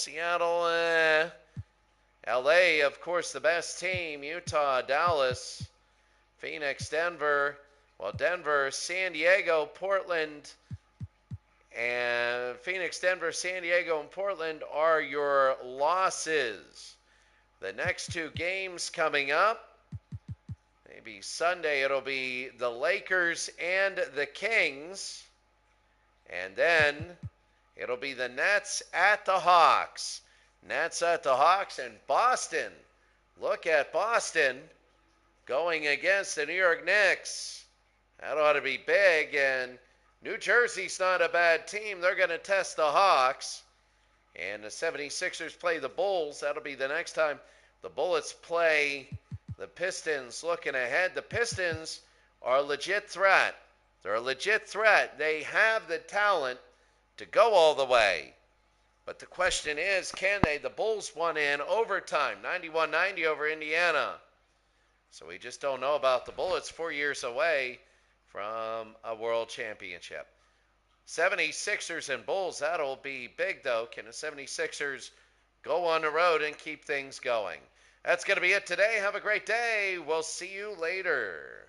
LA, of course, the best team. Utah, Dallas, Phoenix, Denver. Denver, San Diego, Portland, and Phoenix, Denver, San Diego, and Portland are your losses. The next 2 games coming up, maybe Sunday, it'll be the Lakers and the Kings. And then it'll be the Nets at the Hawks. Nets at the Hawks, and Boston. Look at Boston going against the New York Knicks. That ought to be big, and New Jersey's not a bad team. They're going to test the Hawks, and the 76ers play the Bulls. That'll be the next time the Bullets play the Pistons. Looking ahead, the Pistons are a legit threat. They're a legit threat. They have the talent to go all the way. But the question is, can they? The Bulls won in overtime, 91-90 over Indiana. So we just don't know about the Bullets, 4 years away from a world championship. 76ers and Bulls, that'll be big though. Can the 76ers go on the road and keep things going? That's going to be it today. Have a great day. We'll see you later.